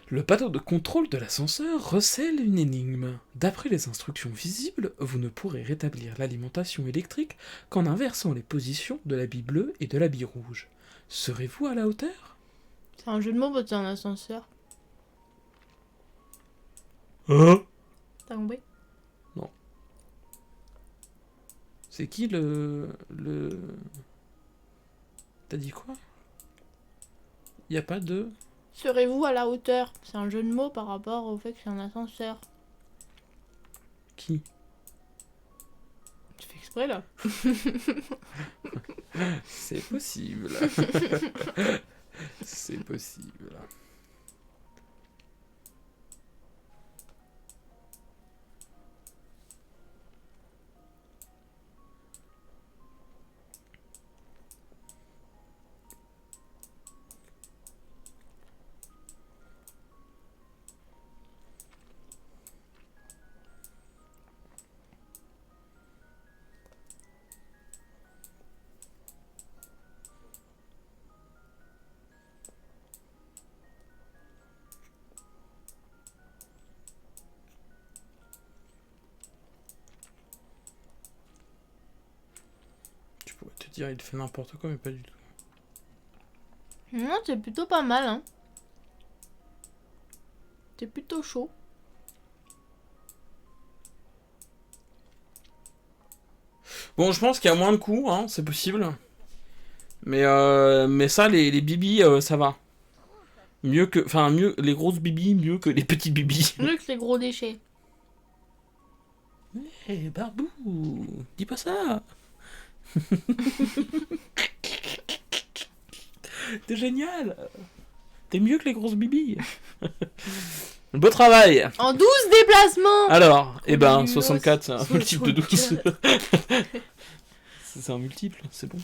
Le panneau de contrôle de l'ascenseur recèle une énigme. D'après les instructions visibles, vous ne pourrez rétablir l'alimentation électrique qu'en inversant les positions de l'habit bleu et de l'habit rouge. Serez-vous à la hauteur? C'est un jeu de mots parce que c'est un ascenseur. Hein? T'as compris? C'est qui le... T'as dit quoi? Y a pas de... Serez-vous à la hauteur? C'est un jeu de mots par rapport au fait que c'est un ascenseur. Qui? Tu fais exprès là? C'est possible. C'est possible. Tu pourrais te dire, il fait n'importe quoi, mais pas du tout. Non, c'est plutôt pas mal, hein. C'est plutôt chaud. Bon, je pense qu'il y a moins de coups, hein, c'est possible. Mais ça, les bibis, ça va. Mieux que... Enfin, mieux... Les grosses bibis, mieux que les petites bibis. Mieux que les gros déchets. Hé, Barbou, dis pas ça. T'es génial. T'es mieux que les grosses bibis. Beau travail. En 12 déplacements. Alors, eh ben, Fabuleuse. 64, c'est un multiple de 12. 64. C'est un multiple, c'est bon.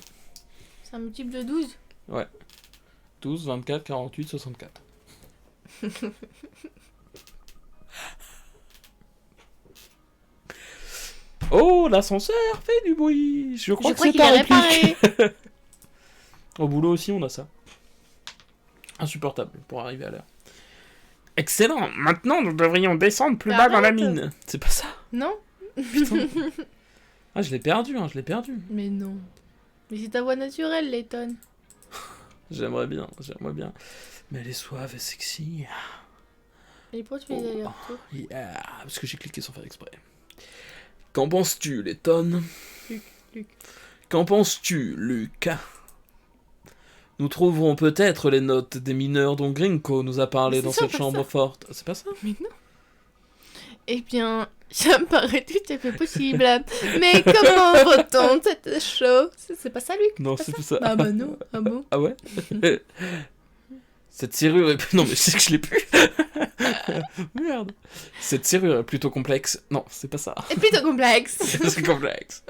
C'est un multiple de 12. Ouais. 12, 24, 48, 64. Oh, l'ascenseur fait du bruit. Je crois que c'est qu'il ta est réplique. réparé. Au boulot aussi, on a ça. Insupportable pour arriver à l'heure. Excellent. Maintenant, nous devrions descendre plus bas dans la mine. C'est pas ça. Non? Putain. Ah, je l'ai perdu, hein, je l'ai perdu. Mais non. Mais c'est ta voix naturelle, Letton. J'aimerais bien, j'aimerais bien. Mais elle est suave et sexy. Et pourquoi tu fais des allers-retours? Yeah, parce que j'ai cliqué sans faire exprès. Qu'en penses-tu, Letton? Luc. Qu'en penses-tu, Luc? Nous trouverons peut-être les notes des mineurs dont Grinko nous a parlé dans cette chambre forte. C'est pas ça? Mais non. Eh bien, ça me paraît tout à fait possible. Mais comment retourne cette chose? C'est pas ça, Luc? Non, c'est plus ça. Ah bah non, ah bon? Ah ouais? Cette serrure est... Non, mais je sais que je l'ai plus. Merde. Cette serrure est plutôt complexe. Non, c'est pas ça. Et plutôt complexe. C'est complexe.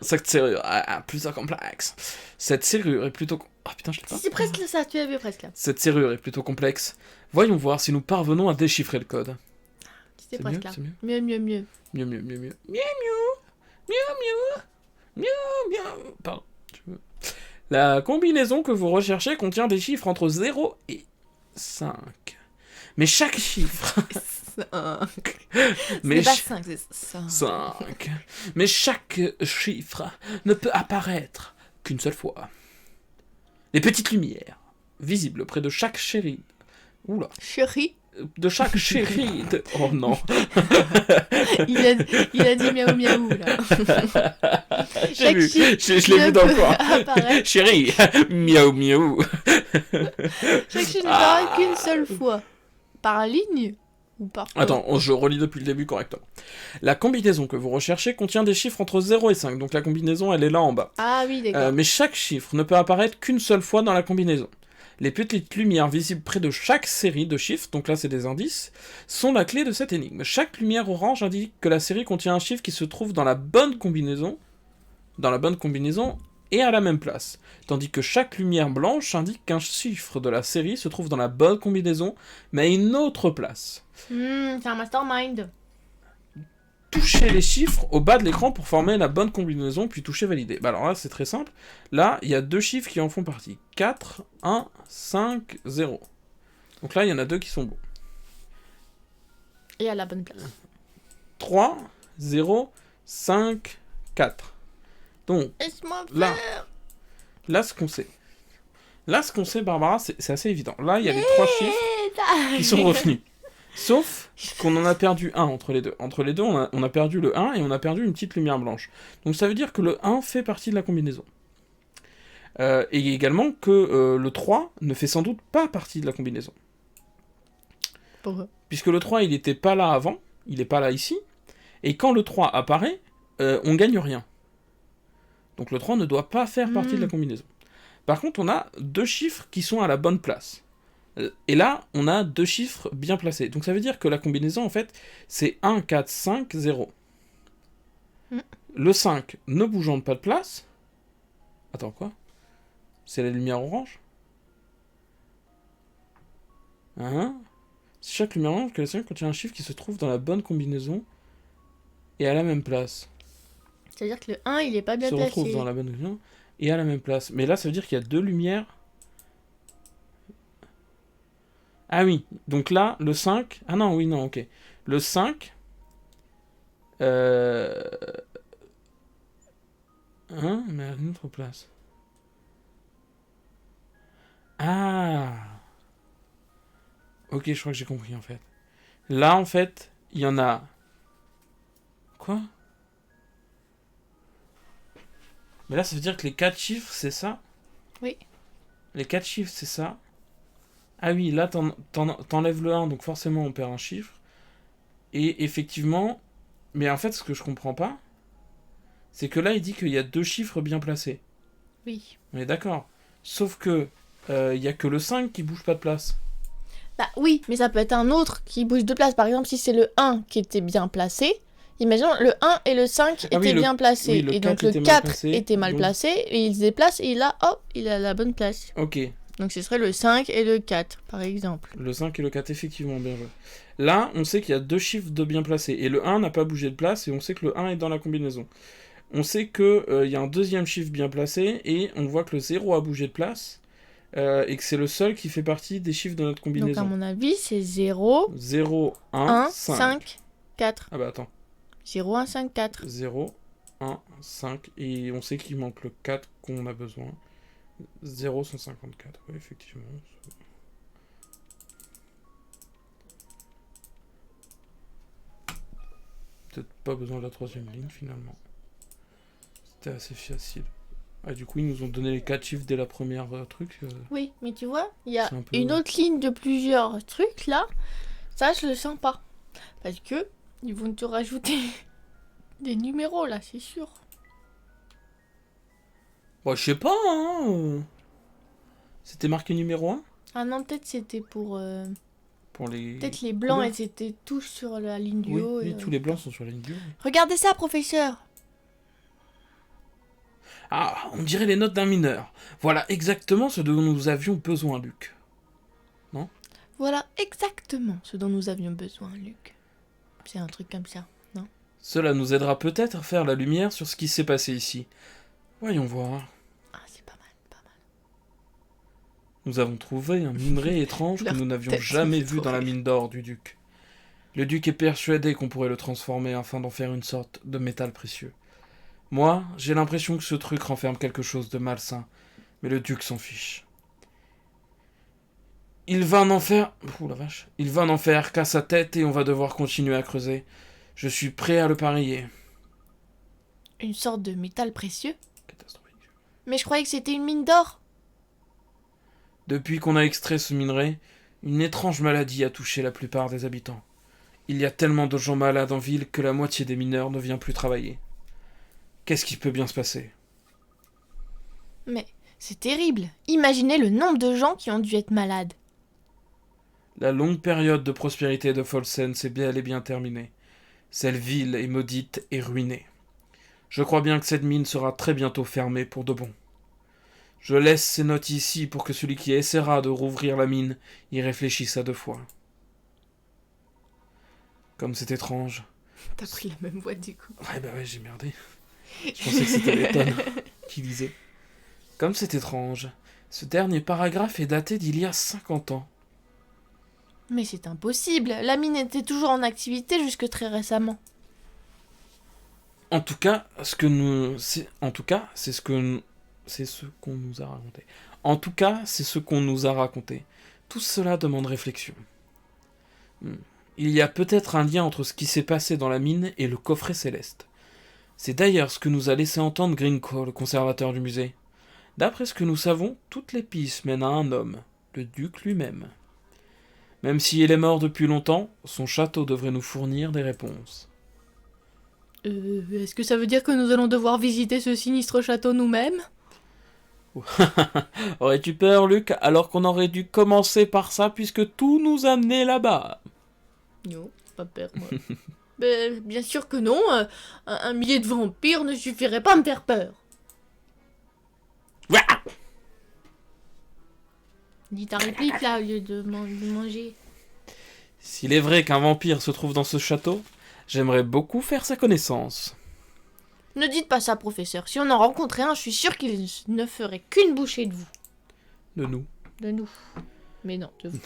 Cette serrure est plutôt complexe. Cette serrure est plutôt... Oh putain, je l'ai pas. C'est presque ça, tu as vu presque là. Cette serrure est plutôt complexe. Voyons voir si nous parvenons à déchiffrer le code. C'est presque là. C'est mieux. Mieux. Mieux. Mieux. Mieux. Pardon. La combinaison que vous recherchez contient des chiffres entre 0 et 5. Mais chaque chiffre... 5. Mais C'est pas 5, c'est 5. 5. Mais chaque chiffre ne peut apparaître qu'une seule fois. Les petites lumières, visibles près de chaque chérie... Oula. Chérie. De chaque chérie de... Oh non. il a dit miaou miaou là. J'ai vu, je l'ai vu dans le coin. Chérie, miaou miaou. Chaque chiffre ne paraît qu'une seule fois. Par ligne ou par quoi? Attends, je relis depuis le début correctement. La combinaison que vous recherchez contient des chiffres entre 0 et 5, donc la combinaison elle est là en bas. Ah oui, d'accord. Mais chaque chiffre ne peut apparaître qu'une seule fois dans la combinaison. Les petites lumières visibles près de chaque série de chiffres, donc là c'est des indices, sont la clé de cette énigme. Chaque lumière orange indique que la série contient un chiffre qui se trouve dans la bonne combinaison et à la même place. Tandis que chaque lumière blanche indique qu'un chiffre de la série se trouve dans la bonne combinaison, mais à une autre place. C'est un mastermind. Touchez les chiffres au bas de l'écran pour former la bonne combinaison, puis toucher valider. Bah alors là, c'est très simple. Là, il y a deux chiffres qui en font partie. 4, 1, 5, 0. Donc là, il y en a deux qui sont bons. Et à la bonne place. 3, 0, 5, 4. Donc, là, ce qu'on sait, Barbara, c'est assez évident. Là, il y a les trois chiffres qui sont revenus. Sauf qu'on en a perdu un entre les deux. Entre les deux, on a perdu le 1 et on a perdu une petite lumière blanche. Donc ça veut dire que le 1 fait partie de la combinaison. Et également que le 3 ne fait sans doute pas partie de la combinaison. Pourquoi? Puisque le 3, il n'était pas là avant, il n'est pas là ici, et quand le 3 apparaît, on gagne rien. Donc le 3 ne doit pas faire partie de la combinaison. Par contre, on a deux chiffres qui sont à la bonne place. Et là, on a deux chiffres bien placés. Donc ça veut dire que la combinaison, en fait, c'est 1, 4, 5, 0. Le 5 ne bougeant pas de place... Attends, quoi? C'est la lumière orange? Chaque lumière orange que la série contient un chiffre qui se trouve dans la bonne combinaison et à la même place. C'est-à-dire que le 1, il est pas bien placé. Se retrouve dans la bonne combinaison et à la même place. Mais là, ça veut dire qu'il y a deux lumières... Ah oui, donc là, le 5... Ah non, oui, non, ok. Le 5... mais à une autre place. Ah. Ok, je crois que j'ai compris, en fait. Là, en fait, il y en a... Quoi? Mais là, ça veut dire que les 4 chiffres, c'est ça? Oui. Les 4 chiffres, c'est ça? Ah oui, là, t'enlèves le 1, donc forcément, on perd un chiffre. Et effectivement... Mais en fait, ce que je comprends pas, c'est que là, il dit qu'il y a deux chiffres bien placés. Oui. On est d'accord. Sauf que il y a que le 5 qui bouge pas de place. Bah oui, mais ça peut être un autre qui bouge de place. Par exemple, si c'est le 1 qui était bien placé, imaginons le 1 et le 5 étaient bien placés. Oui, et donc le 4 était mal placé, et il se déplace, et là, hop, il est à la bonne place. Ok. Donc ce serait le 5 et le 4, par exemple. Le 5 et le 4, effectivement, bien joué. Là, on sait qu'il y a deux chiffres de bien placés. Et le 1 n'a pas bougé de place, et on sait que le 1 est dans la combinaison. On sait qu'il y a un deuxième chiffre bien placé, et on voit que le 0 a bougé de place, et que c'est le seul qui fait partie des chiffres de notre combinaison. Donc à mon avis, c'est 0, 0, 1, 5, 4. Ah bah attends. 0, 1, 5, 4. 0, 1, 5, et on sait qu'il manque le 4 qu'on a besoin. 0, 154, oui, effectivement. Peut-être pas besoin de la troisième ligne, finalement. C'était assez facile. Ah, du coup, ils nous ont donné les 4 chiffres dès la première truc. Oui, mais tu vois, il y a C'est un peu- une autre ligne de plusieurs trucs là. Ça, je le sens pas. Parce que ils vont te rajouter des numéros là, c'est sûr. Bah, je sais pas, hein. C'était marqué numéro 1 Ah non, peut-être c'était pour. pour les. Peut-être les blancs, couleurs. ils étaient tous sur la ligne du Oui, haut. oui, tous les blancs sont sur la ligne du haut. Regardez ça, professeur! Ah, on dirait les notes d'un mineur. Voilà exactement ce dont nous avions besoin, Luc. Voilà exactement ce dont nous avions besoin, Luc. C'est un truc comme ça. Cela nous aidera peut-être à faire la lumière sur ce qui s'est passé ici. Voyons voir. Ah, c'est pas mal, pas mal. Nous avons trouvé un minerai étrange que Leur nous n'avions tête, jamais c'est vu trop dans la rire. mine d'or du duc. Le duc est persuadé qu'on pourrait le transformer afin d'en faire une sorte de métal précieux. Moi, j'ai l'impression que ce truc renferme quelque chose de malsain, mais le duc s'en fiche. Il va n'en faire... Ouh la vache. Il va n'en faire qu'à sa tête et on va devoir continuer à creuser. Je suis prêt à le parier. Une sorte de métal précieux? Catastrophique. Mais je croyais que c'était une mine d'or. Depuis qu'on a extrait ce minerai, une étrange maladie a touché la plupart des habitants. Il y a tellement de gens malades en ville que la moitié des mineurs ne vient plus travailler. Qu'est-ce qui peut bien se passer? Mais c'est terrible. Imaginez le nombre de gens qui ont dû être malades. La longue période de prospérité de Folsen s'est bel et bien terminée. Cette ville est maudite et ruinée. Je crois bien que cette mine sera très bientôt fermée pour de bon. Je laisse ces notes ici pour que celui qui essaiera de rouvrir la mine y réfléchisse à 2 fois. Comme c'est étrange. T'as pris la même voix du coup. Ouais, bah ouais, j'ai merdé. Je pensais que c'était Letton qui lisait. Comme c'est étrange. Ce dernier paragraphe est daté d'il y a 50 ans. Mais c'est impossible. La mine était toujours en activité jusque très récemment. En tout cas, ce qu'on nous a raconté. En tout cas, c'est ce qu'on nous a raconté. Tout cela demande réflexion. Il y a peut-être un lien entre ce qui s'est passé dans la mine et le coffret céleste. C'est d'ailleurs ce que nous a laissé entendre Grinko, le conservateur du musée. D'après ce que nous savons, toutes les pistes mènent à un homme, le duc lui-même. Même s'il est mort depuis longtemps, son château devrait nous fournir des réponses. Est-ce que ça veut dire que nous allons devoir visiter ce sinistre château nous-mêmes? Aurais-tu peur, Luc, alors qu'on aurait dû commencer par ça puisque tout nous amenait là-bas? Non, pas peur, moi. Bien sûr que non. Un millier de vampires ne suffirait pas à me faire peur. Ouah. Dis ta réplique là au lieu de manger. S'il est vrai qu'un vampire se trouve dans ce château, j'aimerais beaucoup faire sa connaissance. Ne dites pas ça, professeur. Si on en rencontrait un, je suis sûre qu'il ne ferait qu'une bouchée de vous. De nous. De nous. Mais non, de vous.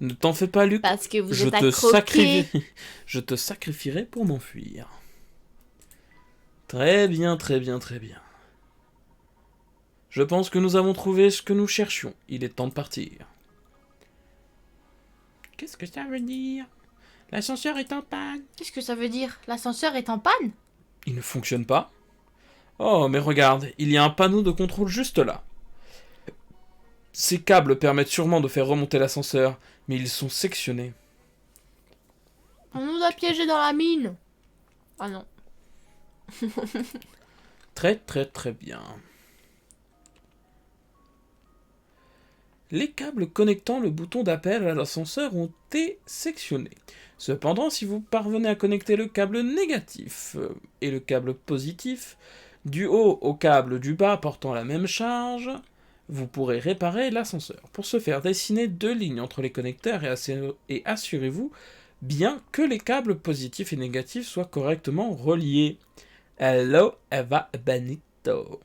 Ne t'en fais pas, Luc. Parce que vous Je êtes à te croquer. Je te sacrifierai pour m'enfuir. Très bien, très bien, très bien. Je pense que nous avons trouvé ce que nous cherchions. Il est temps de partir. Qu'est-ce que ça veut dire? L'ascenseur est en panne. Qu'est-ce que ça veut dire? L'ascenseur est en panne? Il ne fonctionne pas. Oh, mais regarde, il y a un panneau de contrôle juste là. Ces câbles permettent sûrement de faire remonter l'ascenseur, mais ils sont sectionnés. On nous a piégés dans la mine. Ah non. Très très très bien. Les câbles connectant le bouton d'appel à l'ascenseur ont été sectionnés. Cependant, si vous parvenez à connecter le câble négatif et le câble positif du haut au câble du bas portant la même charge, vous pourrez réparer l'ascenseur. Pour ce faire, dessinez 2 lignes entre les connecteurs et assurez-vous bien que les câbles positifs et négatifs soient correctement reliés. Hello, Eva Benito.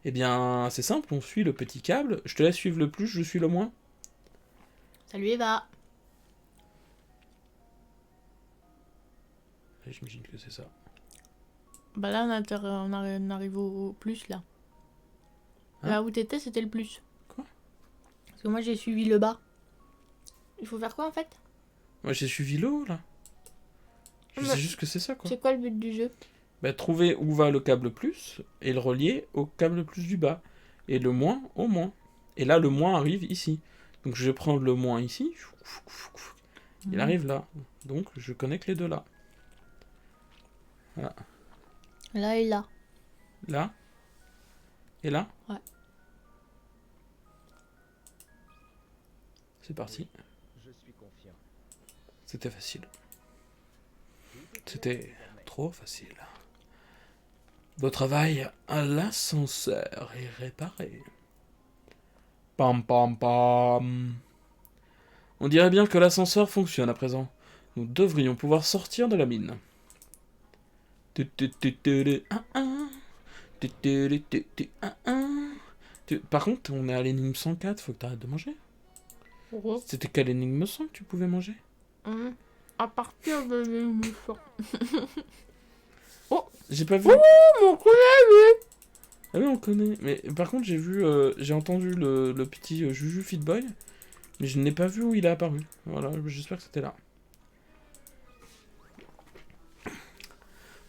Eh bien, c'est simple, on suit le petit câble. Je te laisse suivre le plus, je suis le moins. Salut Eva. J'imagine que c'est ça. Bah là, on arrive au plus, là. Hein? Là où t'étais, c'était le plus. Quoi? Parce que moi, j'ai suivi le bas. Il faut faire quoi, en fait? Moi, j'ai suivi le haut, là. Je Mais- sais juste que c'est ça, quoi. C'est quoi le but du jeu? Bah, trouver où va le câble plus et le relier au câble plus du bas. Et le moins au moins. Et là, le moins arrive ici. Donc je vais prendre le moins ici. Il arrive là. Donc je connecte les deux là. Voilà. Là et là. Là. Et là. Ouais. C'est parti. Je suis confiant. C'était facile. C'était trop facile. Beau travail, l'ascenseur est réparé. Pam pam pam. On dirait bien que l'ascenseur fonctionne à présent. Nous devrions pouvoir sortir de la mine. Par contre, on est à l'énigme 104, faut que t'arrêtes de manger. C'était quelle énigme 100 que tu pouvais manger? À partir de l'énigme 100. Oh, j'ai pas vu. Oh, mon collègue. Ah oui, on connaît. Mais par contre, j'ai entendu le petit Juju Fitboy, mais je n'ai pas vu où il est apparu. Voilà, j'espère que c'était là.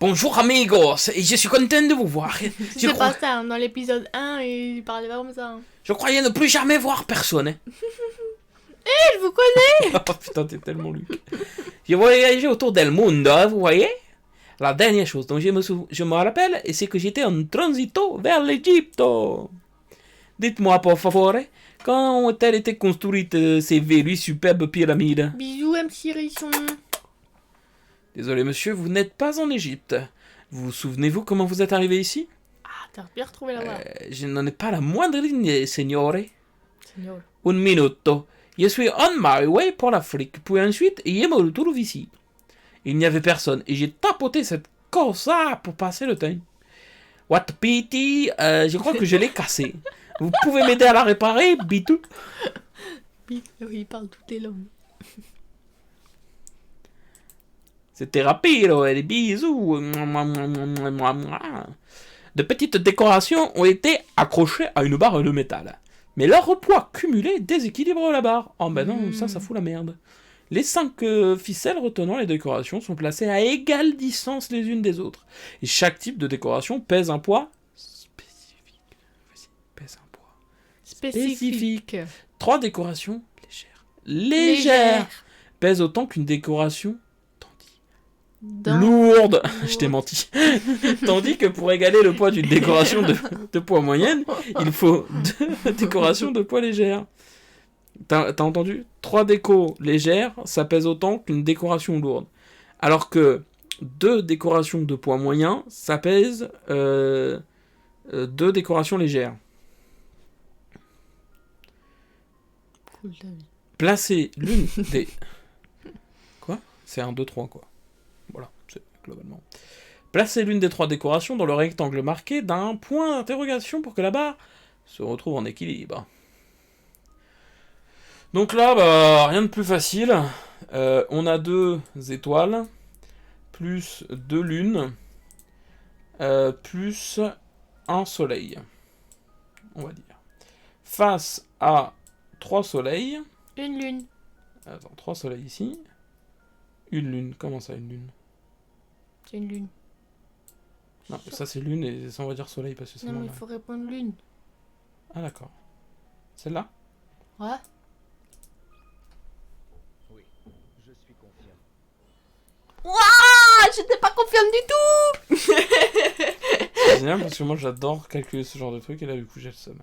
Bonjour amigos, et je suis content de vous voir. C'est pas ça, dans l'épisode 1, il parlait pas comme ça. Je croyais ne plus jamais voir personne. Je vous connais. Oh putain, t'es tellement Luc. J'ai voyagé autour del mundo, vous voyez. La dernière chose dont je me rappelle, c'est que j'étais en transito vers l'Égypte. Dites-moi, por favor, quand ont-elles été construites ces vélus superbes pyramides? Bisous, MC Risson. Désolé monsieur, vous n'êtes pas en Égypte. Vous souvenez-vous comment vous êtes arrivé ici? Ah, t'as bien retrouvé la voie. Je n'en ai pas la moindre ligne, signore. Signor. Un minuto. Je suis on my way pour l'Afrique, puis ensuite je me retrouve ici. Il n'y avait personne, et j'ai tapoté cette cosa pour passer le temps. What pity, je crois que je l'ai cassée. Vous pouvez m'aider à la réparer, bitou? Oui, il parle toutes les langues. C'était rapide, les bisous. De petites décorations ont été accrochées à une barre de métal. Mais leur poids cumulé déséquilibre la barre. Oh ben non, ça fout la merde. Les 5 ficelles retenant les décorations sont placées à égale distance les unes des autres. Et chaque type de décoration pèse un poids spécifique. Pèse un poids Spécifique. 3 décorations légères pèsent autant qu'une décoration lourde. Je t'ai menti. Tandis que pour égaler le poids d'une décoration de poids moyenne, il faut 2 décorations de poids légères. T'as entendu? 3 décos légères, ça pèse autant qu'une décoration lourde. Alors que 2 décorations de poids moyen, ça pèse 2 décorations légères. Placez l'une des... Quoi? C'est 1, 2, 3, quoi. Voilà, c'est globalement. Placez l'une des 3 décorations dans le rectangle marqué d'un point d'interrogation pour que la barre se retrouve en équilibre. Donc là, bah, rien de plus facile. On a 2 étoiles, plus 2 lunes, plus un soleil. On va dire. Face à 3 soleils. Une lune. Attends, 3 soleils ici. Une lune. Comment ça, une lune? C'est une lune. Non, ça c'est lune et ça on va dire soleil parce que c'est non, mais normal. il faut répondre lune. Ah d'accord. Celle-là? Ouais. Oui, je suis confiant. Waouh, j'étais pas confiante du tout. C'est génial parce que moi j'adore calculer ce genre de truc et là du coup j'ai le seum.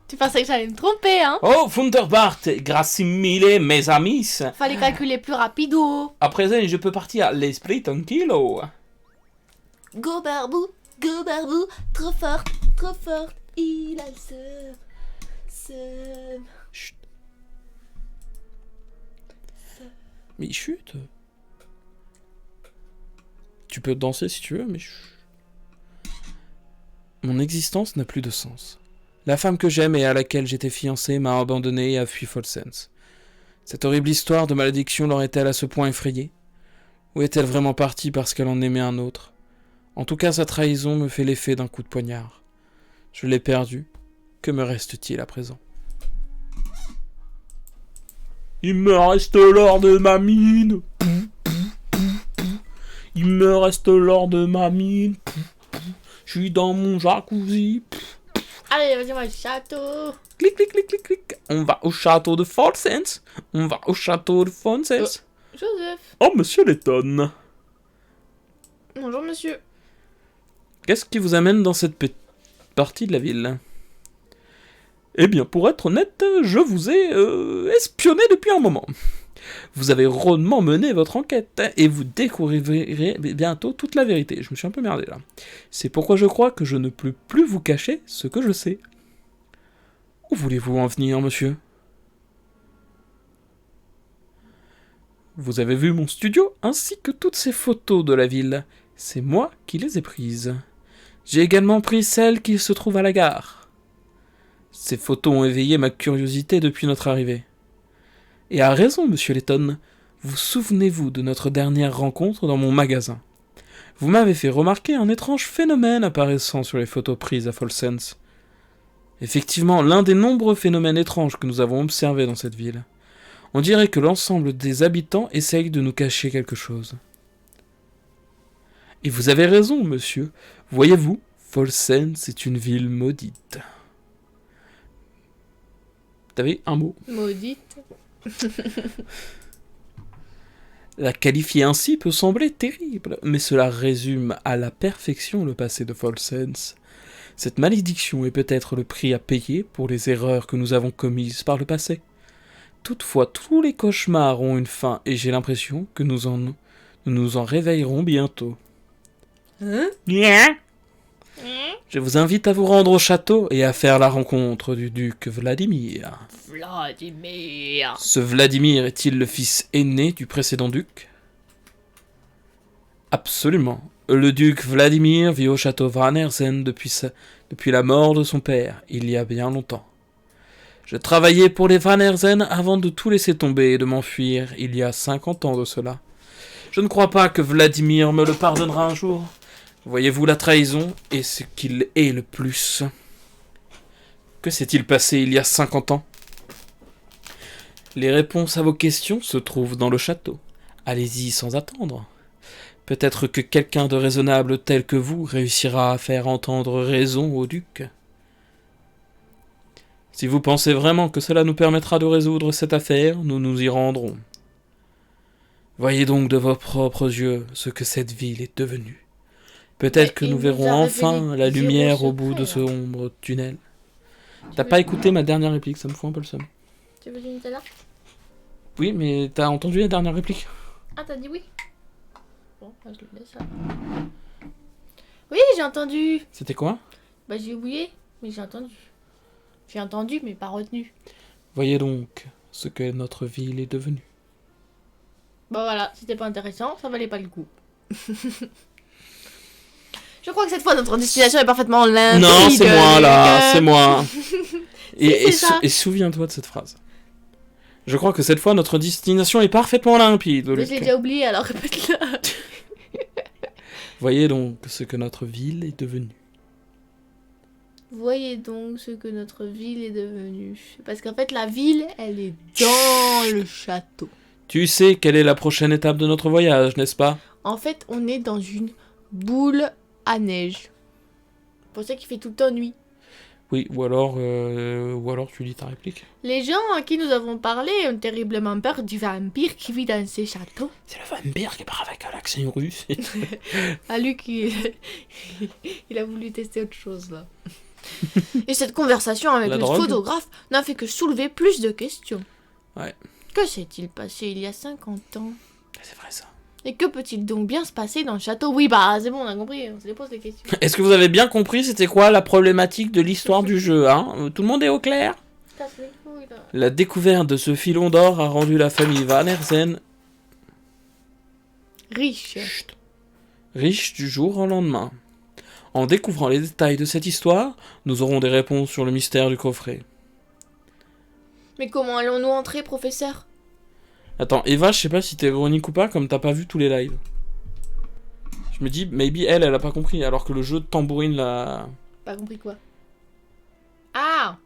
Tu pensais que j'allais me tromper, hein? Oh, Wunderbart, grazie mille, mes amis. Fallait calculer plus rapido. À présent, je peux partir à l'esprit tranquillo. Go Barbou, trop fort, il a le seum. Chut. Mais chut. Tu peux danser si tu veux, mais chut. Mon existence n'a plus de sens. La femme que j'aime et à laquelle j'étais fiancé m'a abandonné et a fui Folsens. Cette horrible histoire de malédiction l'aurait-elle à ce point effrayée? Ou est-elle vraiment partie parce qu'elle en aimait un autre? En tout cas, sa trahison me fait l'effet d'un coup de poignard. Je l'ai perdue. Que me reste-t-il à présent? Il me reste l'or de ma mine. Il me reste l'or de ma mine. Je suis dans mon jacuzzi. Allez, vas-y, on va au château. Clic, clic, clic, clic, clic. On va au château de Folsense. On va au château de Folsense. Joseph. Oh, monsieur Letton. Bonjour, monsieur. Qu'est-ce qui vous amène dans cette partie de la ville? Eh bien, pour être honnête, je vous ai espionné depuis un moment. Vous avez rondement mené votre enquête et vous découvrirez bientôt toute la vérité. Je me suis un peu merdé là. C'est pourquoi je crois que je ne peux plus vous cacher ce que je sais. Où voulez-vous en venir, monsieur? Vous avez vu mon studio ainsi que toutes ces photos de la ville. C'est moi qui les ai prises. J'ai également pris celles qui se trouvent à la gare. Ces photos ont éveillé ma curiosité depuis notre arrivée. Et à raison, monsieur Letton. Vous souvenez-vous de notre dernière rencontre dans mon magasin? Vous m'avez fait remarquer un étrange phénomène apparaissant sur les photos prises à Folsense. Effectivement, l'un des nombreux phénomènes étranges que nous avons observés dans cette ville. On dirait que l'ensemble des habitants essayent de nous cacher quelque chose. Et vous avez raison, monsieur. Voyez-vous, Folsense est une ville maudite. T'avais un mot. Maudite. La qualifier ainsi peut sembler terrible, mais cela résume à la perfection le passé de Folsense. Cette malédiction est peut-être le prix à payer pour les erreurs que nous avons commises par le passé. Toutefois, tous les cauchemars ont une fin, et j'ai l'impression que nous nous en réveillerons bientôt. Hein? Yeah. Je vous invite à vous rendre au château et à faire la rencontre du duc Vladimir. Vladimir. Ce Vladimir est-il le fils aîné du précédent duc? Absolument. Le duc Vladimir vit au château Vranersen depuis la mort de son père, il y a bien longtemps. Je travaillais pour les Vranersen avant de tout laisser tomber et de m'enfuir il y a 50 ans de cela. Je ne crois pas que Vladimir me le pardonnera un jour. Voyez-vous, la trahison est ce qu'il est le plus. Que s'est-il passé il y a 50 ans? Les réponses à vos questions se trouvent dans le château. Allez-y sans attendre. Peut-être que quelqu'un de raisonnable tel que vous réussira à faire entendre raison au duc. Si vous pensez vraiment que cela nous permettra de résoudre cette affaire, nous nous y rendrons. Voyez donc de vos propres yeux ce que cette ville est devenue. Peut-être que nous verrons enfin la lumière au bout de ce ombre tunnel. T'as pas écouté ma dernière réplique, ça me fout un peu le seum. Tu veux dire tout à l'heure? Oui, mais t'as entendu la dernière réplique? Ah, t'as dit oui? Bon, bah, je le laisse là. Oui, j'ai entendu. C'était quoi? Bah, j'ai oublié, mais j'ai entendu. J'ai entendu, mais pas retenu. Voyez donc ce que notre ville est devenue. Bah voilà, c'était pas intéressant, ça valait pas le coup. Je crois que cette fois notre destination est parfaitement limpide. Non, c'est moi là, c'est moi. Et ça. souviens-toi de cette phrase. Je crois que cette fois notre destination est parfaitement limpide. Mais je l'ai déjà oublié, alors répète-le. Voyez donc ce que notre ville est devenue. Voyez donc ce que notre ville est devenue. Parce qu'en fait, la ville, elle est dans le château. Tu sais quelle est la prochaine étape de notre voyage, n'est-ce pas? En fait, on est dans une boule à neige. C'est pour ça qu'il fait tout le temps nuit. Oui, ou alors tu lis ta réplique. Les gens à qui nous avons parlé ont terriblement peur du vampire qui vit dans ces châteaux. C'est le vampire qui parle avec un accent russe. Ah, Luc, il a voulu tester autre chose, là. Et cette conversation avec le photographe n'a fait que soulever plus de questions. Ouais. Que s'est-il passé il y a 50 ans? C'est vrai ça. Et que peut-il donc bien se passer dans le château? Oui, bah c'est bon, on a compris, on se dépose des questions. Est-ce que vous avez bien compris c'était quoi la problématique de l'histoire du jeu, hein? Tout le monde est au clair? La découverte de ce filon d'or a rendu la famille Vranersen riche. Chut. Riche du jour au lendemain. En découvrant les détails de cette histoire, nous aurons des réponses sur le mystère du coffret. Mais comment allons-nous entrer, professeur? Attends, Eva, je sais pas si t'es ironique ou pas, comme t'as pas vu tous les lives. Je me dis, maybe elle a pas compris, alors que le jeu de tambourine la... Pas compris quoi? Ah!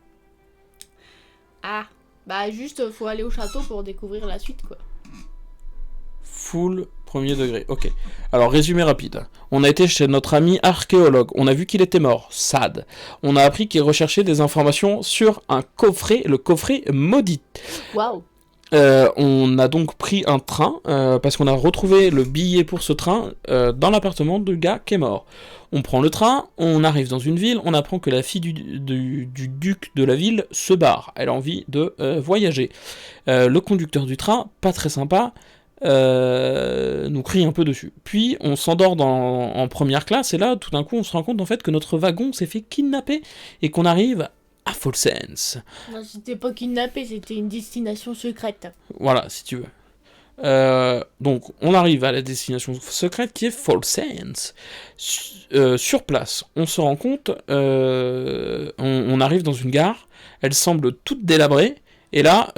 Bah juste, faut aller au château pour découvrir la suite, quoi. Full Premier degré, ok. Alors, résumé rapide. On a été chez notre ami archéologue. On a vu qu'il était mort. Sad. On a appris qu'il recherchait des informations sur un coffret, le coffret maudit. Waouh. On a donc pris un train, parce qu'on a retrouvé le billet pour ce train dans l'appartement du gars qui est mort. On prend le train, on arrive dans une ville, on apprend que la fille du duc de la ville se barre. Elle a envie de voyager. Le conducteur du train, pas très sympa, nous crie un peu dessus. Puis on s'endort en première classe, et là, tout d'un coup, on se rend compte en fait que notre wagon s'est fait kidnapper, et qu'on arrive à Folsense. Non, c'était pas kidnappé, c'était une destination secrète. Voilà, si tu veux. Donc, on arrive à la destination secrète qui est Folsense. Sur place, on se rend compte, on arrive dans une gare, elle semble toute délabrée, et là,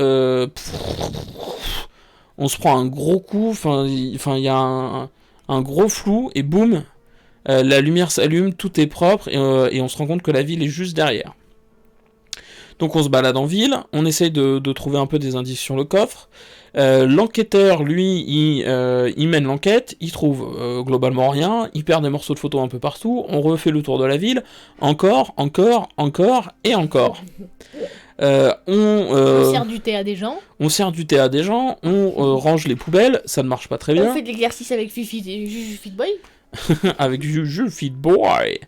on se prend un gros coup, enfin, il y a un gros flou, et boum, la lumière s'allume, tout est propre, et on se rend compte que la ville est juste derrière. Donc on se balade en ville, on essaye de trouver un peu des indices sur le coffre. L'enquêteur, lui, il mène l'enquête, il trouve globalement rien, il perd des morceaux de photos un peu partout, on refait le tour de la ville, encore, et encore. On sert du thé à des gens. On sert du thé à des gens, on range les poubelles, ça ne marche pas très bien. On fait de l'exercice avec Fifi et Juju Fit Boy. Avec Juju Fit Boy.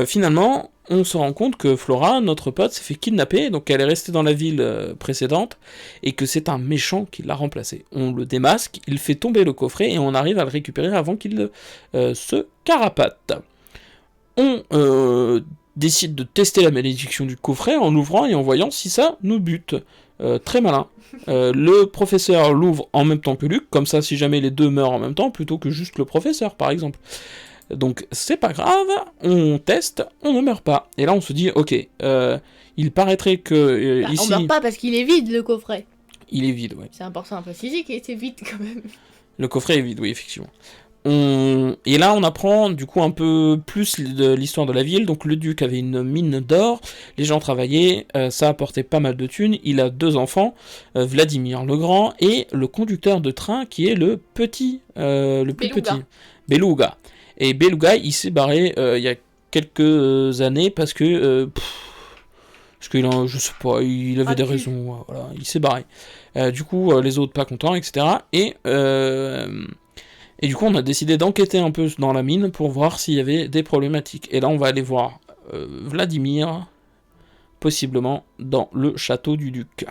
Finalement, on se rend compte que Flora, notre pote, s'est fait kidnapper, donc elle est restée dans la ville précédente, et que c'est un méchant qui l'a remplacé. On le démasque, il fait tomber le coffret, et on arrive à le récupérer avant qu'il se carapate. On décide de tester la malédiction du coffret en l'ouvrant et en voyant si ça nous bute. Très malin. Le professeur l'ouvre en même temps que Luc, comme ça si jamais les deux meurent en même temps, plutôt que juste le professeur par exemple. Donc c'est pas grave, on teste, on ne meurt pas. Et là on se dit, ok, il paraîtrait que ici... On meurt pas parce qu'il est vide le coffret. Il est vide, ouais. C'est important à préciser qu'il était vide quand même. Le coffret est vide, oui, effectivement. Et là on apprend du coup un peu plus de l'histoire de la ville. Donc le duc avait une mine d'or, les gens travaillaient, ça apportait pas mal de thunes. Il a 2 enfants, Vladimir le grand et le conducteur de train qui est le petit, le plus Beluga. petit, Beluga. Et Beluga il s'est barré il y a quelques années parce que je sais pas, il avait des raisons, voilà, il s'est barré. Du coup les autres pas contents, etc. Et du coup, on a décidé d'enquêter un peu dans la mine pour voir s'il y avait des problématiques. Et là, on va aller voir Vladimir, possiblement dans le château du duc.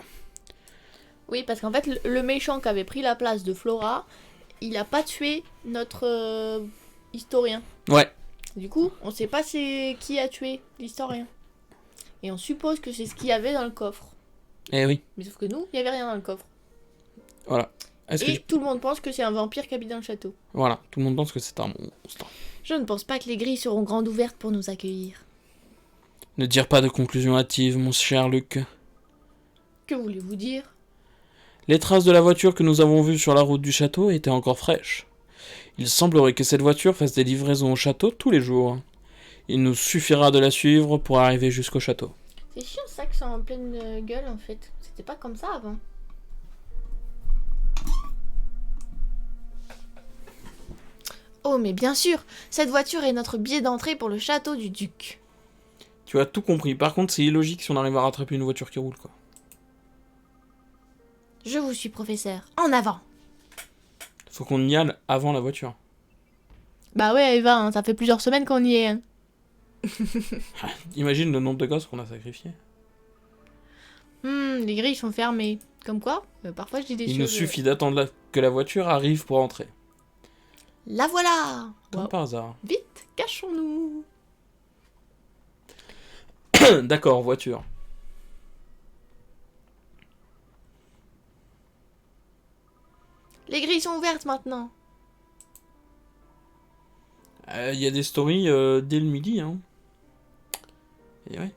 Oui, parce qu'en fait, le méchant qui avait pris la place de Flora, il a pas tué notre historien. Ouais. Du coup, on sait pas c'est qui a tué l'historien. Et on suppose que c'est ce qu'il y avait dans le coffre. Eh oui. Mais sauf que nous, il y avait rien dans le coffre. Voilà. Tout le monde pense que c'est un vampire qui habite dans le château. Voilà, tout le monde pense que c'est un monstre. Je ne pense pas que les grilles seront grandes ouvertes pour nous accueillir. Ne tire pas de conclusion hâtive, mon cher Luc. Que voulez-vous dire ? Les traces de la voiture que nous avons vue sur la route du château étaient encore fraîches. Il semblerait que cette voiture fasse des livraisons au château tous les jours. Il nous suffira de la suivre pour arriver jusqu'au château. C'est chiant ça que c'est en pleine gueule en fait. C'était pas comme ça avant. Oh mais bien sûr, cette voiture est notre billet d'entrée pour le château du duc. Tu as tout compris. Par contre, c'est illogique si on arrive à rattraper une voiture qui roule, quoi. Je vous suis, professeur. En avant. Faut qu'on y aille avant la voiture. Bah ouais, Eva, hein, ça fait plusieurs semaines qu'on y est. Hein. Imagine le nombre de gosses qu'on a sacrifiés. Les grilles sont fermées. Comme quoi, parfois je dis des choses... Il nous suffit d'attendre que la voiture arrive pour entrer. La voilà. Comme par hasard. Vite, cachons-nous. D'accord, voiture. Les grilles sont ouvertes maintenant. Il y a des stories dès le midi, hein. Et ouais.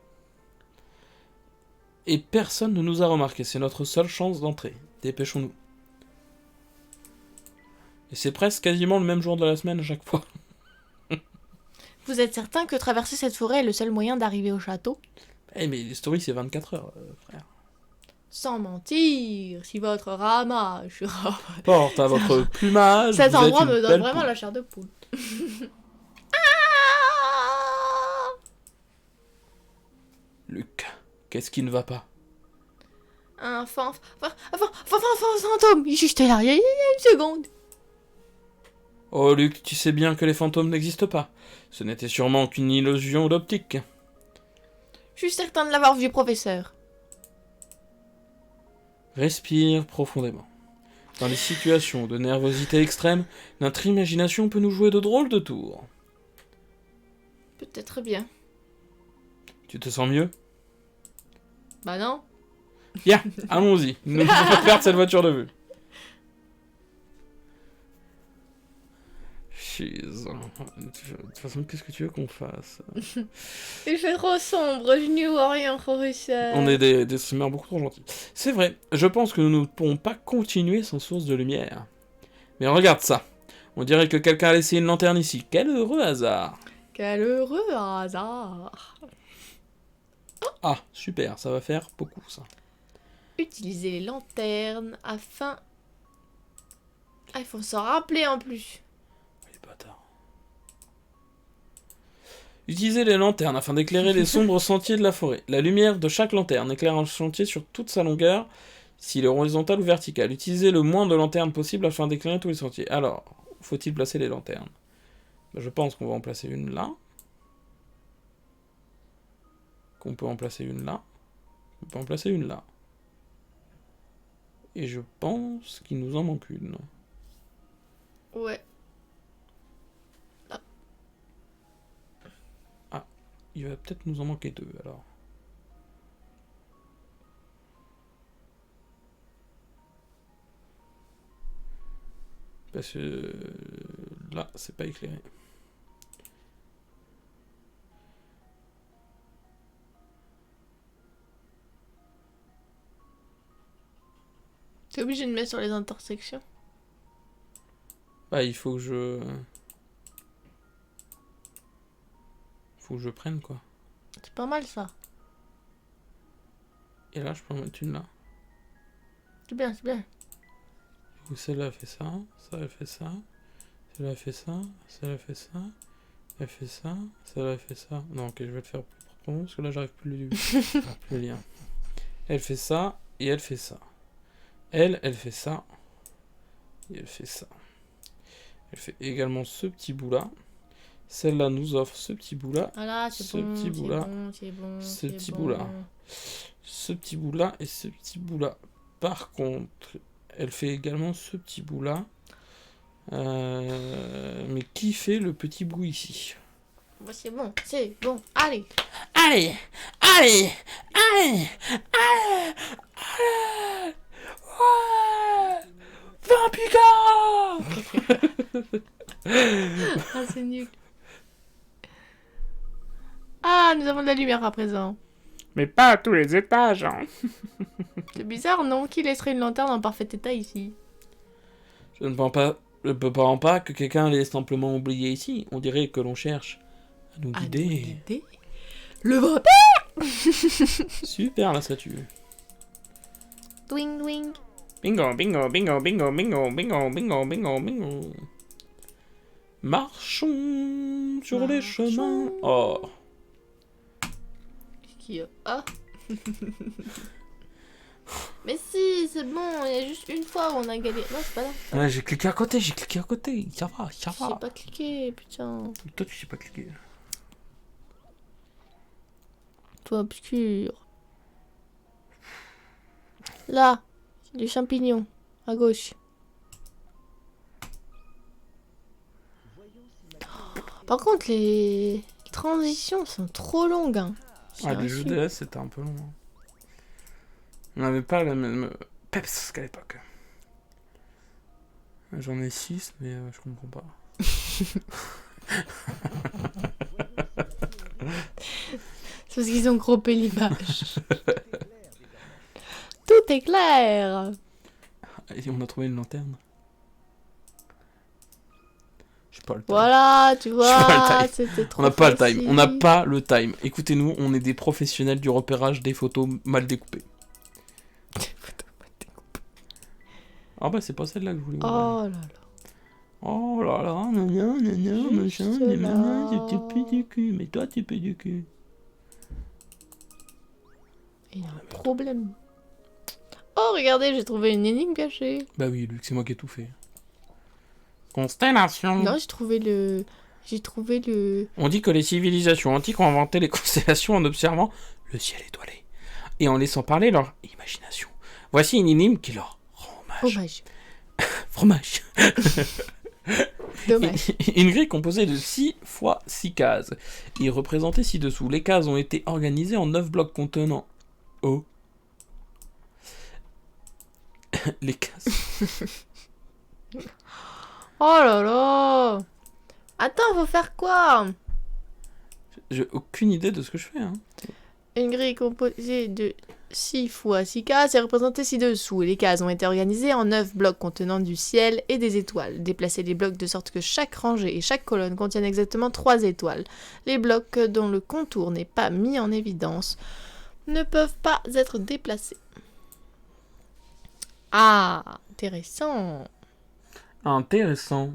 Et personne ne nous a remarqué. C'est notre seule chance d'entrer. Dépêchons-nous. Et c'est presque quasiment le même jour de la semaine à chaque fois. Vous êtes certain que traverser cette forêt est le seul moyen d'arriver au château ? Eh mais les stories c'est 24 heures, frère. Sans mentir, si votre ramage Porte à votre plumage. Cet vous êtes endroit une me donne belle vraiment poule. la chair de poule. Luc, qu'est-ce qui ne va pas? Un fantôme. Juste là, il y a une seconde. Oh Luc, tu sais bien que les fantômes n'existent pas. Ce n'était sûrement qu'une illusion d'optique. Je suis certain de l'avoir vu, professeur. Respire profondément. Dans les situations de nervosité extrême, notre imagination peut nous jouer de drôles de tours. Peut-être bien. Tu te sens mieux? Bah non. Bien, allons-y. Nous ne pouvons pas perdre cette voiture de vue. Jeez. De toute façon, qu'est-ce que tu veux qu'on fasse? Il fait trop sombre, je n'y vois rien, professeur. On est des streamers beaucoup trop gentils. C'est vrai, je pense que nous ne pourrons pas continuer sans source de lumière. Mais regarde ça. On dirait que quelqu'un a laissé une lanterne ici. Quel heureux hasard. Quel heureux hasard. Ah, super, ça va faire beaucoup ça. Utilisez les lanternes afin... Ah, il faut s'en rappeler en plus. Les bâtards. Utilisez les lanternes afin d'éclairer les sombres sentiers de la forêt. La lumière de chaque lanterne éclaire un chantier sur toute sa longueur, s'il est horizontal ou vertical. Utilisez le moins de lanternes possible afin d'éclairer tous les sentiers. Alors, où faut-il placer les lanternes? Je pense qu'on va en placer une là. Qu'on peut en placer une là. On peut en placer une là. Et je pense qu'il nous en manque une. Ouais. Il va peut-être nous en manquer deux, alors. Parce que... là, c'est pas éclairé. T'es obligé de mettre sur les intersections. Bah, il faut que je... faut que je prenne, quoi. C'est pas mal, ça. Et là, je peux en mettre une là. C'est bien, c'est bien. Du coup, celle-là fait ça, ça elle fait ça, celle-là fait ça, celle-là fait ça, elle fait ça, celle-là fait ça. Non, ok, je vais le faire plus proprement parce que là, j'arrive plus le lien. Elle fait ça et elle fait ça. Elle fait ça et elle fait ça. Elle fait également ce petit bout-là. Celle-là nous offre ce petit bout-là. Voilà, c'est Ce bon, petit bout-là. c'est bon, Ce petit bon. bout-là. Ce petit bout-là et ce petit bout-là. Par contre, elle fait également ce petit bout-là. Mais qui fait le petit bout ici? Bah, c'est bon, allez. Allez, allez, allez, allez, allez, ouais, Vampika. Ah, c'est nul. Ah, nous avons de la lumière à présent. Mais pas à tous les étages, hein. C'est bizarre, non? Qui laisserait une lanterne en parfait état ici? Je ne pense pas que quelqu'un l'ait simplement oublié ici. On dirait que l'on cherche à nous guider. Le vampire! Super la statue. Dwing, dwing. Bingo, bingo, bingo, bingo, bingo, bingo, bingo, bingo, bingo. Marchons sur les chemins. Oh. Qui ah. Mais si, c'est bon, il y a juste une fois où on a galéré. Non, c'est pas là. Ouais, j'ai cliqué à côté, Ça va, ça va. J'ai pas cliqué, putain. Toi, tu sais pas cliquer. Toi, obscur. Là, du champignon, à gauche. Par contre, les transitions sont trop longues. Hein. Ah, les jeux DS, c'était un peu long. Hein. On n'avait pas la même peps qu'à l'époque. J'en ai 6, mais je comprends pas. C'est parce qu'ils ont croppé l'image. Tout est clair. Et on a trouvé une lanterne. J'ai pas le time. Voilà, tu vois, c'était trop On n'a pas le facile. time. On n'a pas le time. Écoutez-nous, on est des professionnels du repérage des photos mal découpées. Ah bah c'est pas celle-là que je voulais ouvrir. Oh là là. Oh là là, machin, Juste mais là. maintenant, tu peux du cul. Mais toi, tu peux du cul. Il y a un problème. Oh, regardez, j'ai trouvé une énigme cachée. Bah oui, Luc, c'est moi qui ai tout fait. Constellation. Non, j'ai trouvé le... J'ai trouvé le... On dit que les civilisations antiques ont inventé les constellations en observant le ciel étoilé et en laissant parler leur imagination. Voici une énigme qui leur rend hommage. Hommage. Fromage. Dommage. Une grille composée de 6 fois 6 cases et représentée ci-dessous. Les cases ont été organisées en 9 blocs contenant O. Les cases. Oh là là. Attends, faut faire quoi? J'ai aucune idée de ce que je fais. Hein. Une grille composée de 6 fois 6 cases est représentée ci-dessous. Les cases ont été organisées en 9 blocs contenant du ciel et des étoiles. Déplacez les blocs de sorte que chaque rangée et chaque colonne contiennent exactement 3 étoiles. Les blocs dont le contour n'est pas mis en évidence ne peuvent pas être déplacés. Ah, intéressant. Intéressant.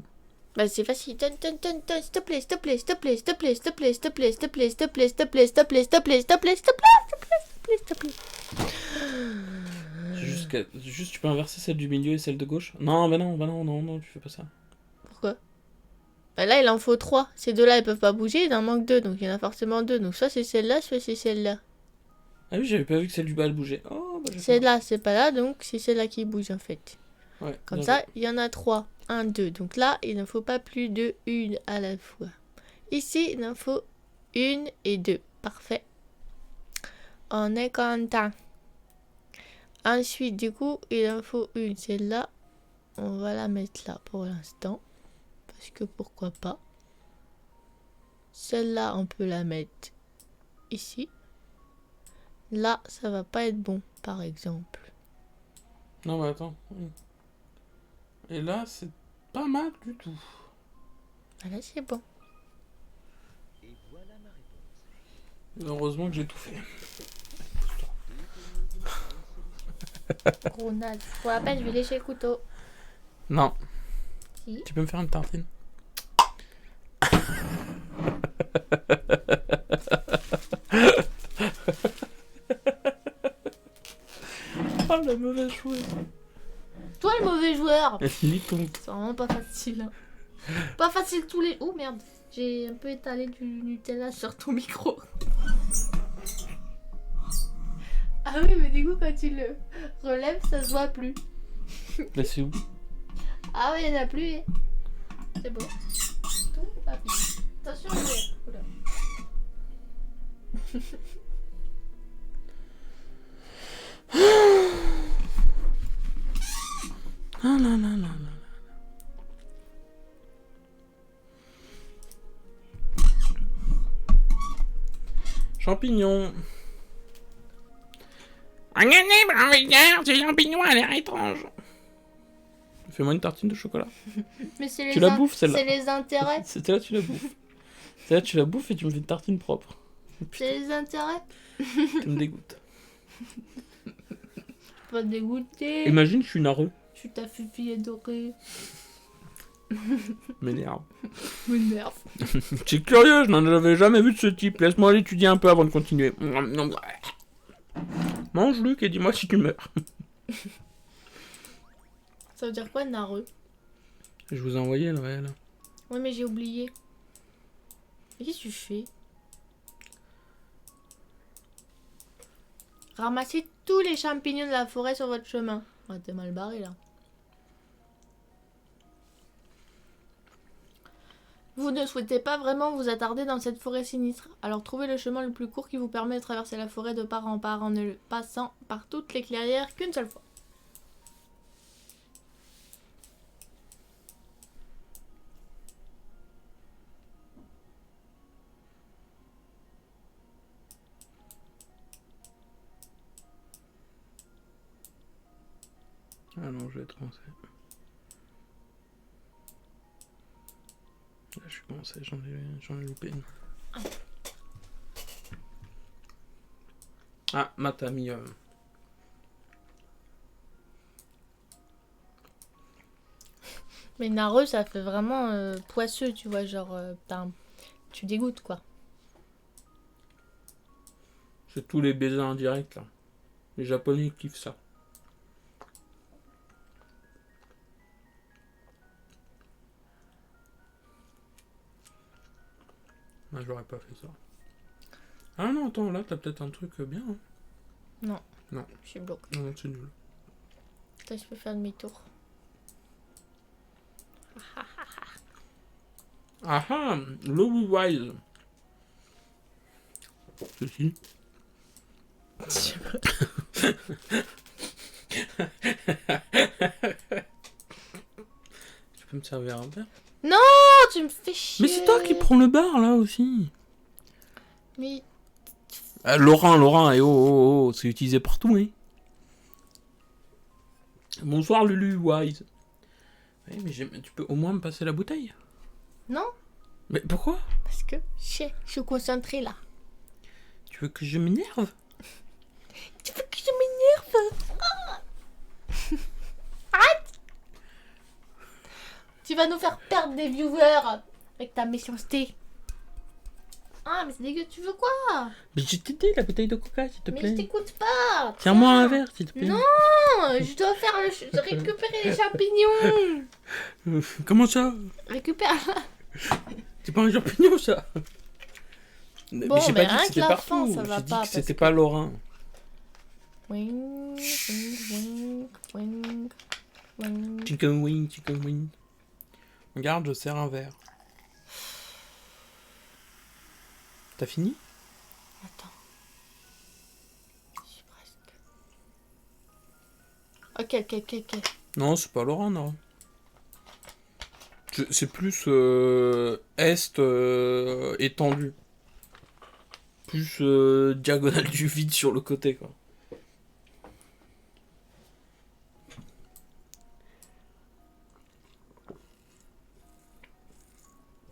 Bah c'est facile. S'il te plaît, s'il te plaît, s'il te plaît, s'il te plaît, s'il te plaît, s'il te plaît, s'il te plaît, s'il te plaît, s'il te plaît, s'il te plaît, s'il te plaît, s'il te plaît, s'il te plaît, s'il te plaît. Juste, tu peux inverser celle du milieu et celle de gauche. Non, non, tu fais pas ça. Pourquoi? Bah là, il en faut 3. Ces deux-là, ils peuvent pas bouger, il en manque 2, donc il y en a forcément 2. Donc soit c'est celle-là, soit c'est celle-là. Ah oui, j'avais pas vu que celle du bas elle bougeait. Oh, bah, Celle-là, c'est pas là, donc c'est celle-là qui bouge en fait. Ouais, Comme ça, il y en a 3. 1, 2. Donc là, il ne faut pas plus de une à la fois. Ici, il en faut 1 et 2. Parfait. On est content. Ensuite, du coup, il en faut une. Celle-là, on va la mettre là pour l'instant. Parce que pourquoi pas. Celle-là, on peut la mettre ici. Là, ça va pas être bon, par exemple. Non, mais attends. Et là, c'est pas mal du tout. Ah là, c'est bon. Et voilà ma réponse. Heureusement que j'ai tout fait. Ronald, pour la peine, je vais lécher le couteau. Non. Si. Tu peux me faire une tartine? Oh, la mauvaise joueuse. Toi, le mauvais joueur. Lis ton... C'est vraiment pas facile. Hein. Pas facile tous les... Oh merde. J'ai un peu étalé du Nutella sur ton micro. Ah oui, mais du coup, quand tu le relèves, ça se voit plus. Là, c'est où? Ah oui, il n'y en a plus. C'est bon. Tout va bien. Attention, oula. Ah là là là là. Champignons. Ce champignon a l'air étrange. Fais-moi une tartine de chocolat. Mais c'est Tu la bouffes celle-là. C'est les intérêts. C'était là tu la bouffes. C'est là tu la bouffes et tu me fais une tartine propre. C'est les intérêts. Tu me dégoûtes. Pas dégoûté. Imagine je suis narreux. Je suis ta fille adorée. M'énerve. M'énerve. C'est curieux, je n'en avais jamais vu de ce type. Laisse-moi l'étudier un peu avant de continuer. Mange Luc et dis-moi si tu meurs. Ça veut dire quoi, nareux? Je vous ai envoyé le réel. Ouais, mais j'ai oublié. Mais qu'est-ce que tu fais? Ramassez tous les champignons de la forêt sur votre chemin. Ah, t'es mal barré là. Vous ne souhaitez pas vraiment vous attarder dans cette forêt sinistre. Alors trouvez le chemin le plus court qui vous permet de traverser la forêt de part en ne passant par toutes les clairières qu'une seule fois. Ah non, je vais être commencé. Là, je suis commencé, j'en ai loupé une. Ah, Matt a mis... Mais narreux, ça fait vraiment poisseux, tu vois, genre, tu dégoûtes, quoi. C'est tous les baisers indirects, là. Les Japonais kiffent ça. Moi, j'aurais pas fait ça. Ah non, attends, là, t'as peut-être un truc bien. Hein. Non. Non. Je suis bloquée. Non, c'est nul. Peut-être je peux faire demi-tour. Ah ah, Louis Wise. Ceci. Tu peux me servir un verre? Non, tu me fais chier. Mais c'est toi qui prends le bar, là, aussi. Mais... Laurent, et oh, c'est utilisé partout, hein. Bonsoir, Lulu Wise. Oui, mais tu peux au moins me passer la bouteille? Non. Mais pourquoi? Parce que je suis concentrée, là. Tu veux que je m'énerve? Tu veux que je m'énerve? Arrête. Tu vas nous faire perdre des viewers avec ta méchanceté. Ah, mais c'est dégueu, tu veux quoi? Mais je t'ai dit la bouteille de coca, s'il te Mais plaît. je t'écoute pas. Tiens-moi un verre, s'il te plaît. Non, je dois faire récupérer les champignons. Comment ça? Récupère. C'est pas un champignon, ça. Bon, mais j'ai pas dit rien que que c'était la partout. fin, ça va J'ai dit pas, que c'était parce pas lorrain. Wing, wing, wing, wing. Chicken wing. Regarde, je sers un verre. T'as fini? Attends. Je suis presque. Ok. Non, c'est pas lorrain, non. C'est plus est étendu. Plus diagonale du vide sur le côté, quoi.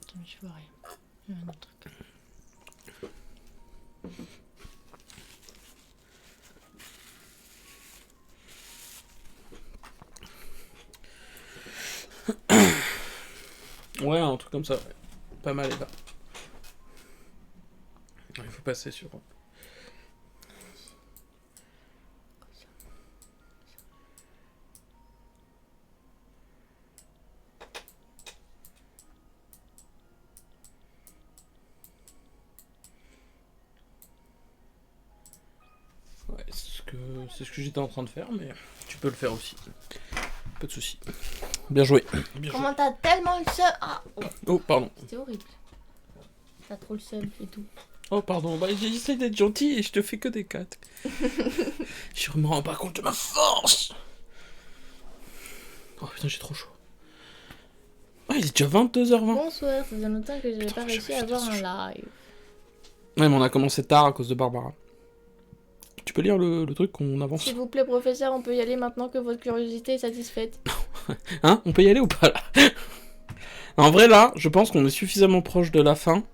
Attends, je vois rien. Il y a un autre truc. Ouais, un truc comme ça. Ouais. Pas mal, et là. Il faut passer sur... Ouais, c'est ce que j'étais en train de faire, mais tu peux le faire aussi. Pas de soucis. Bien joué. Comment t'as tellement le seum? Ah, Oh, pardon. c'était horrible. T'as trop le seum et tout. Oh, pardon. Bah, j'essaie d'être gentil et je te fais que des 4. Je me rends pas compte de ma force. Oh putain, j'ai trop chaud. Ah, il est déjà 22h20. Bonsoir, ça faisait longtemps que j'avais pas réussi à avoir un live. Ouais, mais on a commencé tard à cause de Barbara. Tu peux lire le truc qu'on avance? S'il vous plaît, professeur, on peut y aller maintenant que votre curiosité est satisfaite. Hein? On peut y aller ou pas, là? En vrai, là, je pense qu'on est suffisamment proche de la fin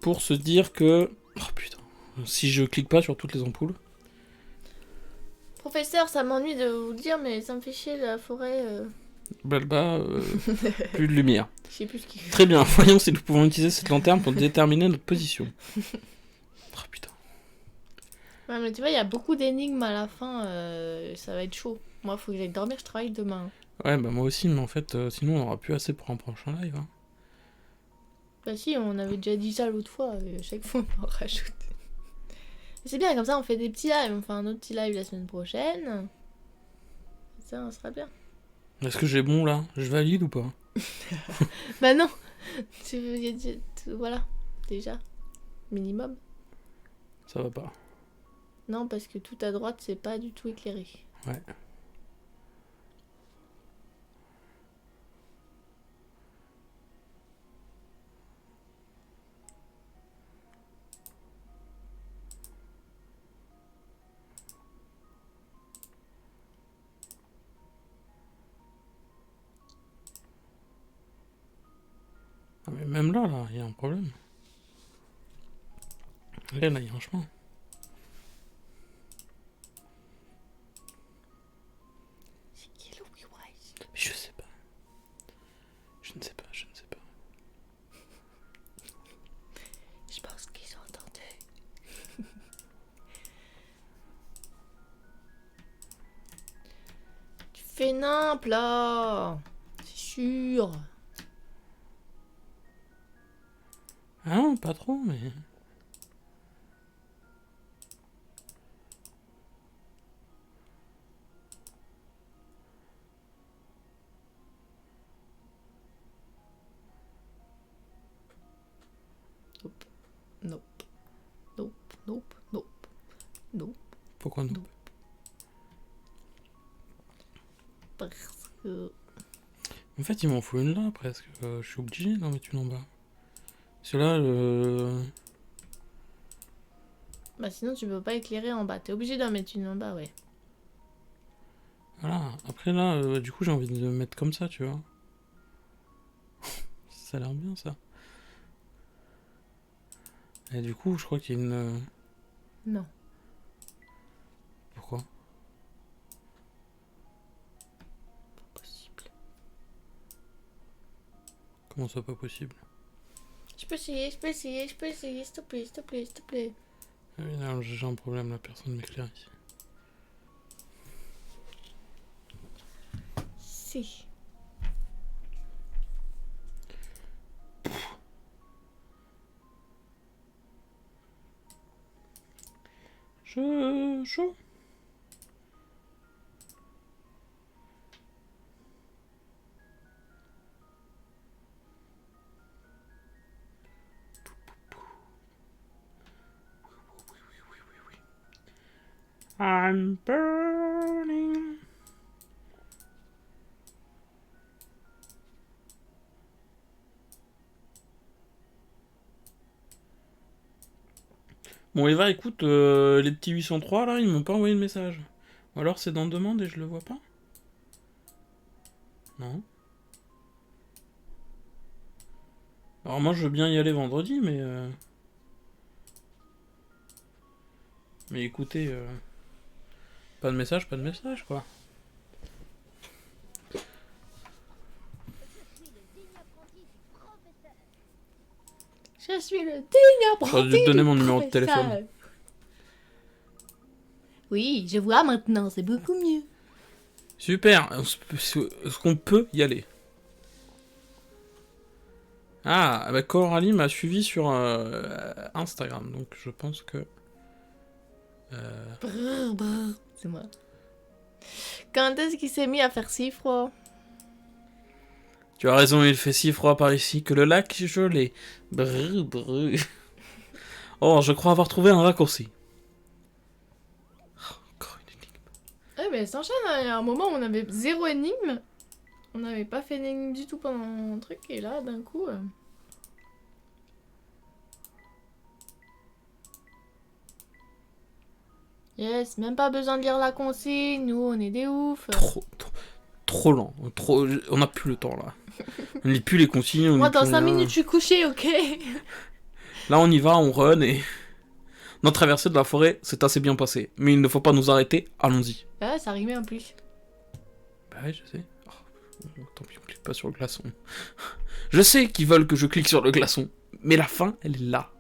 pour se dire que... Oh putain. Si je clique pas sur toutes les ampoules... Professeur, ça m'ennuie de vous le dire, mais ça me fait chier la forêt. Balba, plus de lumière. Je sais plus ce qu'il fait. Très bien, voyons si nous pouvons utiliser cette lanterne pour déterminer notre position. Oh putain. Ouais, mais tu vois, il y a beaucoup d'énigmes à la fin, ça va être chaud. Moi, faut que j'aille dormir, je travaille demain. Ouais, bah moi aussi, mais en fait, sinon on aura plus assez pour un prochain live. Hein. Bah si, on avait déjà dit ça l'autre fois, et à chaque fois on en rajoute. C'est bien, comme ça on fait des petits lives, on fait un autre petit live la semaine prochaine. Ça, on sera bien. Est-ce que j'ai bon là? Je valide ou pas? Bah non. Voilà, déjà. Minimum. Ça va pas. Non, parce que tout à droite, c'est pas du tout éclairé. Ouais. Ah, mais même là, il y a un problème. Là, il y a un chemin. C'est qui Louis Wise? Mais je sais pas. des nimpes, là. C'est sûr. Ah non, pas trop, mais... Nope. Nope. Nope. Nope. Nope. Pourquoi non? Parce que... En fait, il m'en faut une là, presque. Je suis obligé d'en mettre une en bas. Parce que là, le... Bah sinon tu peux pas éclairer en bas. T'es obligé d'en mettre une en bas, ouais. Voilà. Après là, du coup, j'ai envie de le mettre comme ça, tu vois. Ça a l'air bien, ça. Et du coup, je crois qu'il y a une... Non. Pourquoi? Pas possible. Comment ça, pas possible? Je peux essayer, s'il te plaît, s'il te plaît, s'il te plaît. Ah oui, non, j'ai un problème, la personne m'éclaire ici. Si. Chaud. I'm burning. Bon, Eva, écoute, les petits 803 là, ils m'ont pas envoyé de message. Ou alors c'est dans demande et je le vois pas? Non. Alors moi je veux bien y aller vendredi, mais... Mais écoutez... Pas de message, quoi. Je suis le digne apprenti. J'aurais dû te donner du mon numéro de professeur. téléphone. Oui, je vois maintenant, c'est beaucoup mieux. Super. Est-ce qu'on peut y aller? Ah, bah Coralie m'a suivi sur Instagram, donc je pense que... Brrr, brrr, c'est moi. Quand est-ce qu'il s'est mis à faire si froid? Tu as raison, il fait si froid par ici que le lac est gelé. Brrr, brrr. Oh, je crois avoir trouvé un raccourci. Oh, encore une énigme. Eh mais s'enchaîne, il y a un moment où on avait 0 énigme. On n'avait pas fait d'énigme du tout pendant un truc, et là, d'un coup... Yes, même pas besoin de lire la consigne, nous on est des oufs. Trop lent. On n'a plus le temps là. On lit plus les consignes. Moi dans 5 minutes je suis couché, ok? Là on y va, on run et... Notre traversée de la forêt s'est assez bien passée. Mais il ne faut pas nous arrêter, allons-y. Ah, ça rimait en plus. Bah ouais, je sais. Oh, tant pis, on clique pas sur le glaçon. Je sais qu'ils veulent que je clique sur le glaçon. Mais la fin, elle est là.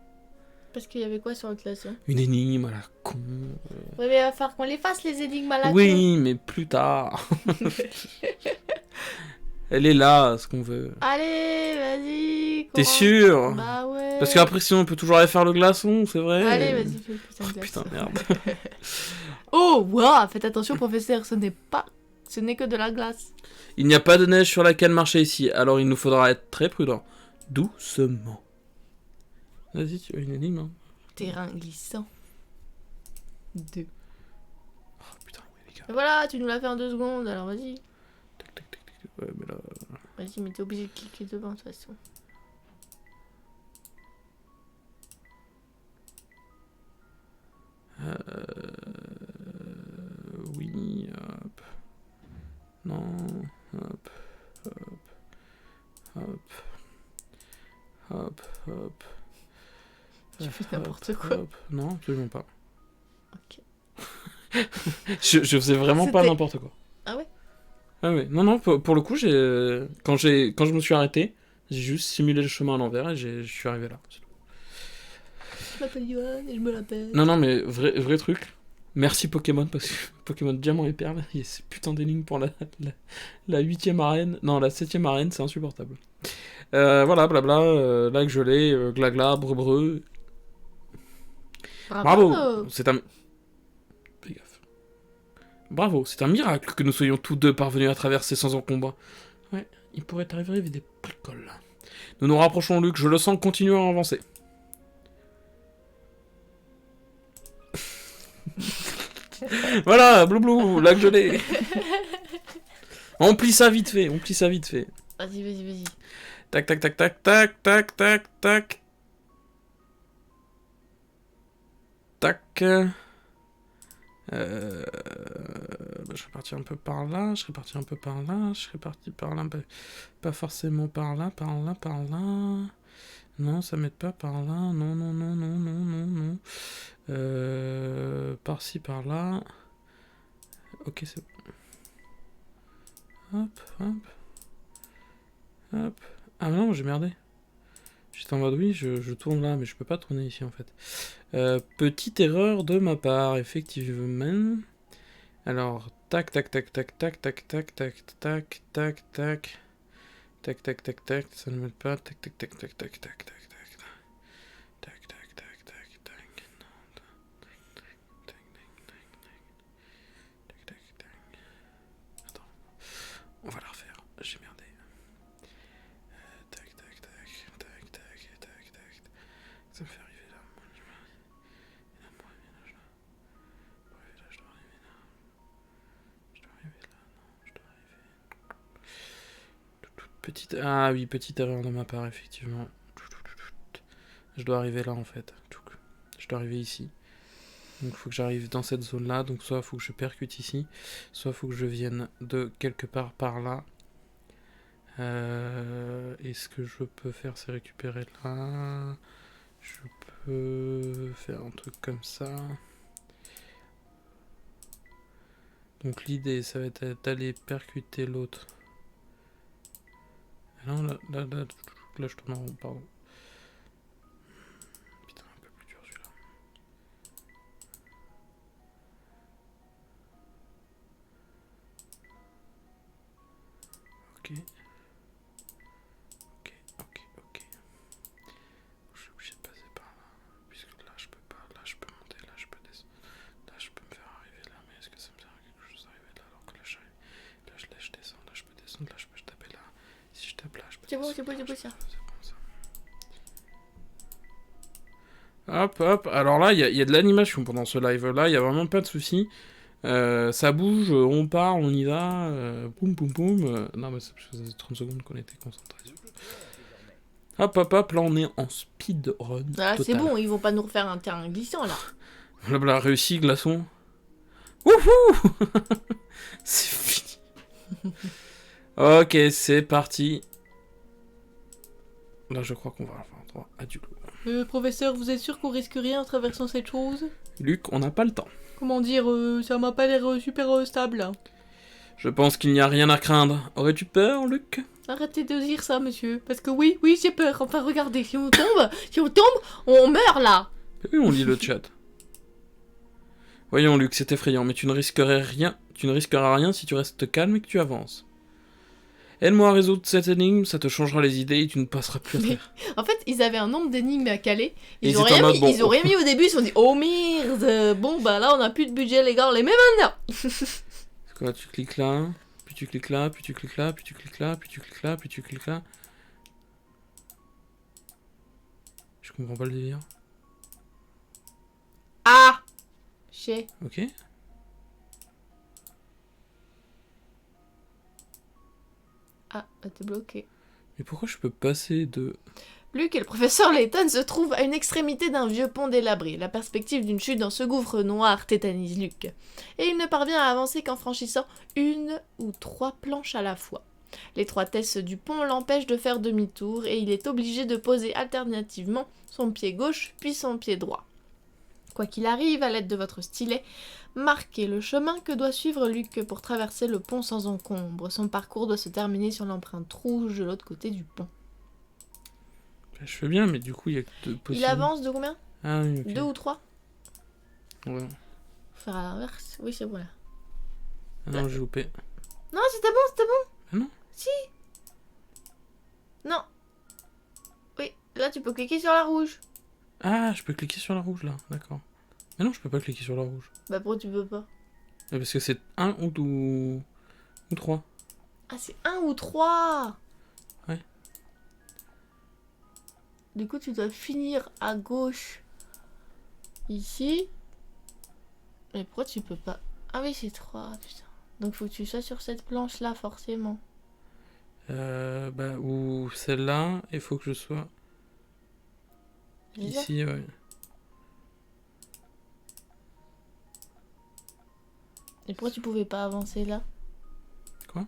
Parce qu'il y avait quoi sur le glaçon? Une énigme à la con. Ouais, mais il va falloir qu'on les fasse, les énigmes à la con. Oui, mais plus tard. Elle est là, ce qu'on veut. Allez, vas-y. T'es sûr? Bah ouais. Parce qu'après, sinon, on peut toujours aller faire le glaçon, c'est vrai. Allez, vas-y, fais le putain de Oh, putain, glaçon. merde. Oh, wow, faites attention, professeur, ce n'est que de la glace. Il n'y a pas de neige sur laquelle marcher ici, alors il nous faudra être très prudent. Doucement. Vas-y, tu as une énigme, hein. Terrain glissant. 2. Oh putain, ouais, les gars. Et voilà, tu nous l'as fait en 2 secondes, alors vas-y. Tac, tac, tac, tac. Ouais, mais là... Vas-y, mais t'es obligé de cliquer devant de toute façon. Oui, hop. Non, hop, hop, hop, hop, hop. Tu fais n'importe hop, quoi. hop. Non, absolument pas. Ok. je faisais vraiment pas C'était- n'importe quoi. Ah ouais? Ah oui, non, pour le coup, quand je me suis arrêté, j'ai juste simulé le chemin à l'envers et je suis arrivé là. Je m'appelle Yoann et je me l'appelle. Non, mais vrai truc. Merci Pokémon, parce que Pokémon Diamant et Perle, il y a ces putains d'énigmes pour la 8ème arène. Non, la 7ème arène, c'est insupportable. Voilà, blabla, lac gelé, glagla, breu. Bravo, c'est un... Fais gaffe. Bravo, c'est un miracle que nous soyons tous deux parvenus à traverser sans encombre. Ouais, il pourrait arriver des bricoles. Nous nous rapprochons, Luc, je le sens continuer à avancer. Voilà, blou, lac gelé. On plie ça vite fait, Vas-y. Tac. Tac. Je serais parti un peu par là, je serais parti par là, pas forcément par là. Non, ça m'aide pas par là, non. Par-ci, par là. Ok, c'est bon. Hop. Ah non, j'ai merdé. J'étais en mode oui, je tourne là, mais je peux pas tourner ici en fait. Petite erreur de ma part, effectivement. Alors, tac, ça ne m'aide pas, tac. Attends, on va la refaire, j'ai merdé. Tac. Ça me fait arriver là. Petite erreur de ma part, effectivement. Je dois arriver là, en fait. Je dois arriver ici. Donc, il faut que j'arrive dans cette zone-là. Donc, soit il faut que je percute ici, soit il faut que je vienne de quelque part par là. Et ce que je peux faire, c'est récupérer là. Je peux faire un truc comme ça. Donc, l'idée, ça va être d'aller percuter l'autre. Non, là, je tourne en rond, pardon. Putain, un peu plus dur celui-là. Ok. Je suis obligé de passer par là. Puisque là, je peux pas. Là, je peux monter. Là, je peux descendre. Là, je peux me faire arriver là. Mais est-ce que ça me sert à quelque chose d'arriver là alors que là, j'arrive. Là, je descends. Là, je peux descendre. Là, je peux taper là. Si je tape là, je peux descendre. C'est bon, ça. Hop. Alors là, il y a de l'animation pendant ce live-là. Il y a vraiment pas de soucis. Ça bouge, on part, on y va. Boum. Non, mais ça faisait 30 secondes qu'on était concentrés. Hop. Là, on est en speedrun. Ah, c'est bon, ils vont pas nous refaire un terrain glissant là. Blabla, réussi, glaçon. Wouhou. C'est fini. Ok, c'est parti. Là, je crois qu'on va avoir droit à du lourd. Professeur, vous êtes sûr qu'on risque rien en traversant cette chose? Luc, on n'a pas le temps. Comment dire, ça m'a pas l'air super stable. Je pense qu'il n'y a rien à craindre. Aurais-tu peur, Luc? Arrêtez de dire ça, monsieur. Parce que oui, j'ai peur. Enfin, regardez, si on tombe, on meurt là. Oui, on lit le chat. Voyons, Luc, c'est effrayant, mais tu ne risqueras rien si tu restes calme et que tu avances. Aide-moi à résoudre cette énigme, ça te changera les idées et tu ne passeras plus à terre. En fait, ils avaient un nombre d'énigmes à caler. Ils ont rien mis au début, ils se sont dit oh merde, bon bah là on a plus de budget les gars, on les met maintenant. C'est quoi, tu cliques là, puis tu cliques là, puis tu cliques là, puis tu cliques là, puis tu cliques là, puis tu cliques là. Je comprends pas le délire. Ah, chier. Ok. Ah, t'es bloqué. Mais pourquoi je peux passer de... Luc et le professeur Layton se trouvent à une extrémité d'un vieux pont délabré. La perspective d'une chute dans ce gouffre noir tétanise Luc. Et il ne parvient à avancer qu'en franchissant 1 ou 3 planches à la fois. L'étroitesse du pont l'empêche de faire demi-tour et il est obligé de poser alternativement son pied gauche puis son pied droit. Quoi qu'il arrive, à l'aide de votre stylet, marquez le chemin que doit suivre Luc pour traverser le pont sans encombre. Son parcours doit se terminer sur l'empreinte rouge de l'autre côté du pont. Je fais bien, mais du coup, il y a que 2 possibles. Il avance de combien? Ah oui, ok. 2 ou 3? Ouais. Faire à l'inverse. Oui, c'est bon là. Ah non, j'ai loupé. Non, c'était bon. Ah non. Si. Non. Oui, là tu peux cliquer sur la rouge. Ah, je peux cliquer sur la rouge là, d'accord. Mais non, je peux pas cliquer sur la rouge. Bah pourquoi tu peux pas? Parce que c'est 1 ou 3. Ah, c'est 1 ou 3. Ouais. Du coup, tu dois finir à gauche. Ici. Mais pourquoi tu peux pas? Ah oui, c'est 3, putain. Donc faut que tu sois sur cette planche là, forcément. Ou celle-là, il faut que je sois ici, ouais. Et pourquoi tu pouvais pas avancer là? Quoi?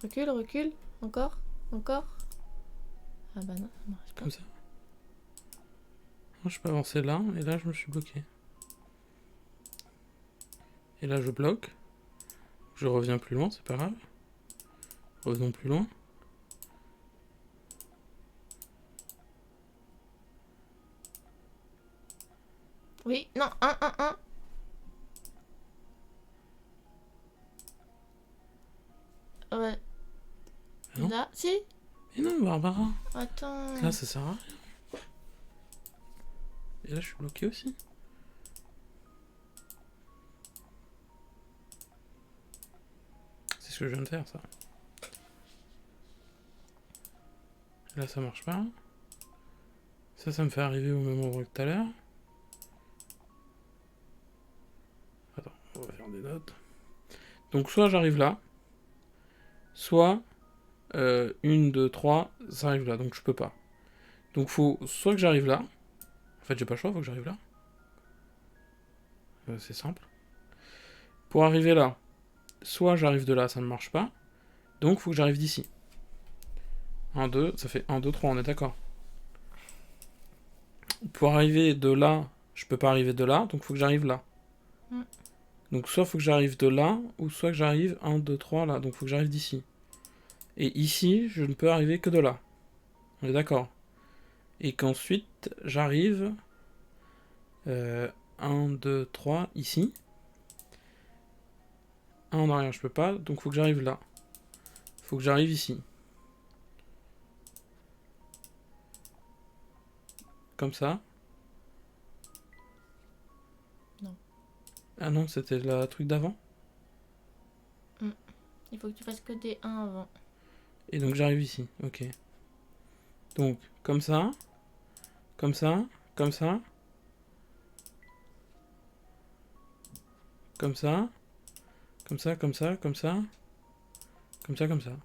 Recule. Encore. Ah bah non, ça marche pas. Comme ça. Non, je peux avancer là, et là je me suis bloqué. Et là je bloque. Je reviens plus loin, c'est pas grave. Revenons plus loin. Oui, non, 1. Ouais. Ah non. Là, si. Mais non, Barbara. Attends. Là, ça sert à rien. Et là, je suis bloqué aussi. C'est ce que je viens de faire, ça. Et là, ça marche pas. Ça me fait arriver au même endroit que tout à l'heure. Attends, on va faire des notes. Donc, soit j'arrive là, soit 1, 2, 3, ça arrive là, donc je peux pas. Donc, faut soit que j'arrive là. En fait, j'ai pas le choix, faut que j'arrive là. C'est simple. Pour arriver là, soit j'arrive de là, ça ne marche pas. Donc, faut que j'arrive d'ici. 1, 2, ça fait 1, 2, 3, on est d'accord. Pour arriver de là, je peux pas arriver de là, donc faut que j'arrive là. Donc soit faut que j'arrive de là, ou soit que j'arrive 1, 2, 3 là, donc faut que j'arrive d'ici. Et ici, je ne peux arriver que de là. On est d'accord. Et qu'ensuite, j'arrive 1, 2, 3 ici. 1 en arrière, je peux pas, donc faut que j'arrive là. Faut que j'arrive ici. Comme ça. Non. Ah non, c'était le truc d'avant. Il faut que tu fasses que des 1 avant. Et donc j'arrive ici, ok. Donc, comme ça. Comme ça. Comme ça. Comme ça. Comme ça, comme ça, comme ça. Comme ça, comme ça.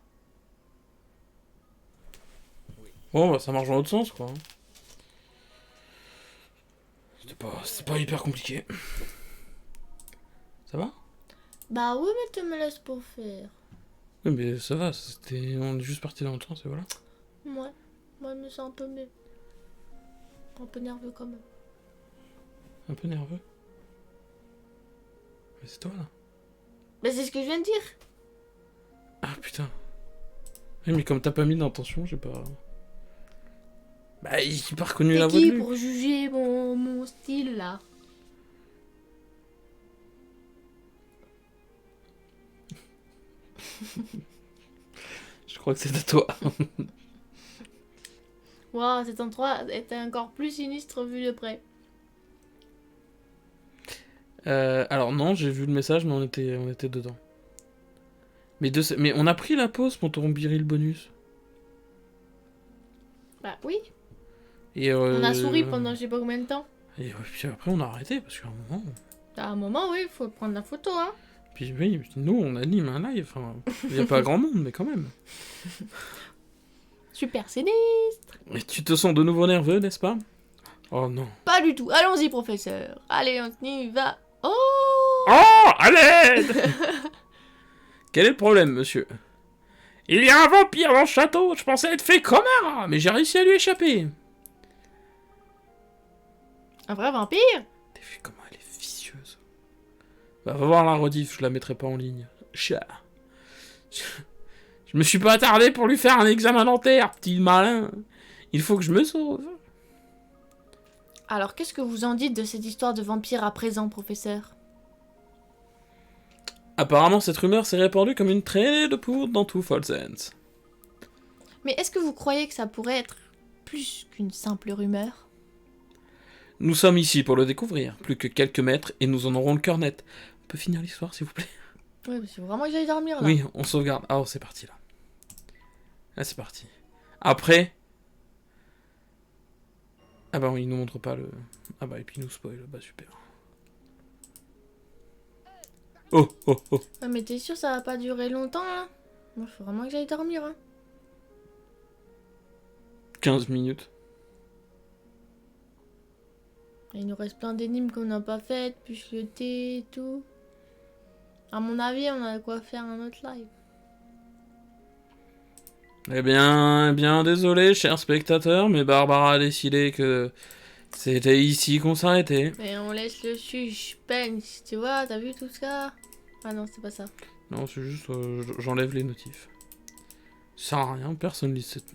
Bon, bah ça marche dans l'autre sens, quoi. C'était pas hyper compliqué. Ça va? Bah oui, mais tu me laisses pour faire. Oui, mais ça va, on est juste parti dans l'autre sens, et voilà. Ouais. Moi, je me sens un peu mieux. Un peu nerveux quand même. Un peu nerveux. Mais c'est toi, là. Bah c'est ce que je viens de dire. Ah, putain. Oui, mais comme t'as pas mis d'intention, j'ai pas... Bah, j'ai pas reconnu la voix de T'es qui lui. pour juger mon style, là? Je crois que c'est à toi. Waouh, cet endroit était encore plus sinistre vu de près. Alors non, j'ai vu le message, mais on était dedans. Mais on a pris la pause pour ton biril bonus. Bah oui. Et On a souri pendant je sais pas combien de temps. Et puis après, on a arrêté, parce qu'à un moment... À un moment, oui, il faut prendre la photo, hein. Puis oui, nous, on anime un live. Enfin, il n'y a pas grand monde, mais quand même. Super sinistre. Mais tu te sens de nouveau nerveux, n'est-ce pas? Oh non. Pas du tout. Allons-y, professeur. Allez, on y va. Oh! Oh, à l'aide! Quel est le problème, monsieur? Il y a un vampire dans le château, je pensais être fait comme un rat, mais j'ai réussi à lui échapper. Un vrai vampire? T'as vu comment elle est vicieuse? Bah, va voir la rediff, je la mettrai pas en ligne. Chat. Je me suis pas attardé pour lui faire un examen dentaire, petit malin. Il faut que je me sauve. Alors, qu'est-ce que vous en dites de cette histoire de vampire à présent, professeur? Apparemment, cette rumeur s'est répandue comme une traînée de poudre dans tout Falls End. Mais est-ce que vous croyez que ça pourrait être plus qu'une simple rumeur? Nous sommes ici pour le découvrir. Plus que quelques mètres et nous en aurons le cœur net. On peut finir l'histoire, s'il vous plaît? Oui, parce que vraiment que j'aille dormir là. Oui, on sauvegarde. Ah, oh, c'est parti là. Là, c'est parti. Après... Ah bah oui, il nous montre pas le... Ah bah, et puis il nous spoil. Bah, super. Oh, oh, oh. Ouais, mais t'es sûr ça va pas durer longtemps là? Moi, faut vraiment que j'aille dormir. Hein. 15 minutes. Il nous reste plein d'énigmes qu'on n'a pas faites, plus le thé et tout. À mon avis, on a de quoi faire un autre live. Eh bien, désolé, chers spectateurs, mais Barbara a décidé que c'était ici qu'on s'arrêtait. Mais on laisse le suspense, tu vois, t'as vu tout ça? Ah non, c'est pas ça. Non, c'est juste, j'enlève les notifs. Ça sert à rien, personne lit cette...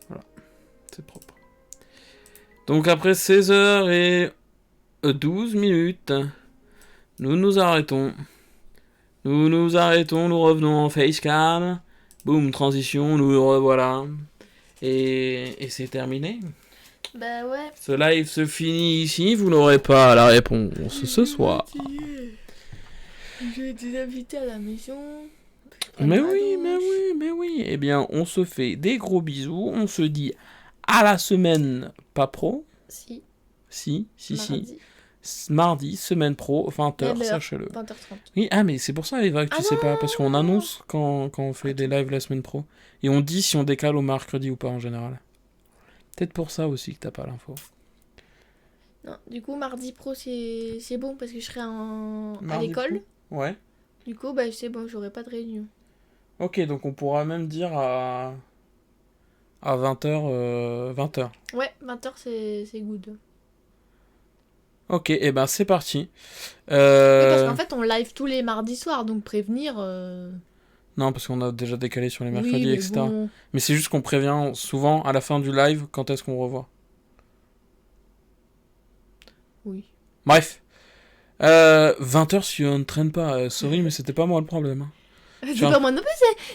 Voilà, c'est propre. Donc après 16h12, nous nous arrêtons. Nous revenons en facecam. Boum, transition, nous revoilà. Et c'est terminé. Bah ouais. Ce live se finit ici, vous n'aurez pas la réponse ce soir. J'ai des invités à la maison. Mais oui. Eh bien, on se fait des gros bisous. On se dit à la semaine pas pro. Si. Mardi, semaine pro, 20h, sachez-le. 20h30. Oui, ah, mais c'est pour ça, Eva, que tu sais pas. Parce qu'on annonce quand on fait des lives la semaine pro. Et on dit si on décale au mercredi ou pas en général. Peut-être pour ça aussi que t'as pas l'info. Non, du coup, mardi pro, c'est bon parce que je serai à l'école. Ouais. Du coup, bah, c'est bon, j'aurai pas de réunion. Ok, donc on pourra même dire à 20h. 20h. Ouais, 20h, c'est good. Ok, et ben c'est parti. Oui, parce qu'en fait, on live tous les mardis soirs, donc prévenir... Non, parce qu'on a déjà décalé sur les mercredis, oui, etc. Bon. Mais c'est juste qu'on prévient souvent à la fin du live quand est-ce qu'on revoit. Oui. Bref. 20h si on ne traîne pas. Sorry, mais c'était pas moi le problème. Hein. C'est pas moi non plus,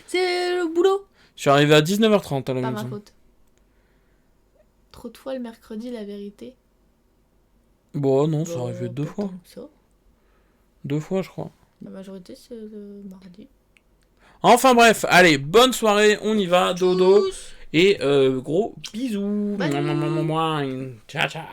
c'est le boulot. Je suis arrivé à 19h30 à la maison. Pas maison. ma faute. Trop de fois le mercredi, la vérité. Bon, non, ça arrivait 2 fois. 2 fois, je crois. La majorité, c'est le mardi. Enfin bref, allez, bonne soirée, on y va, dodo. Et gros bisous. Bye. Ciao, ciao.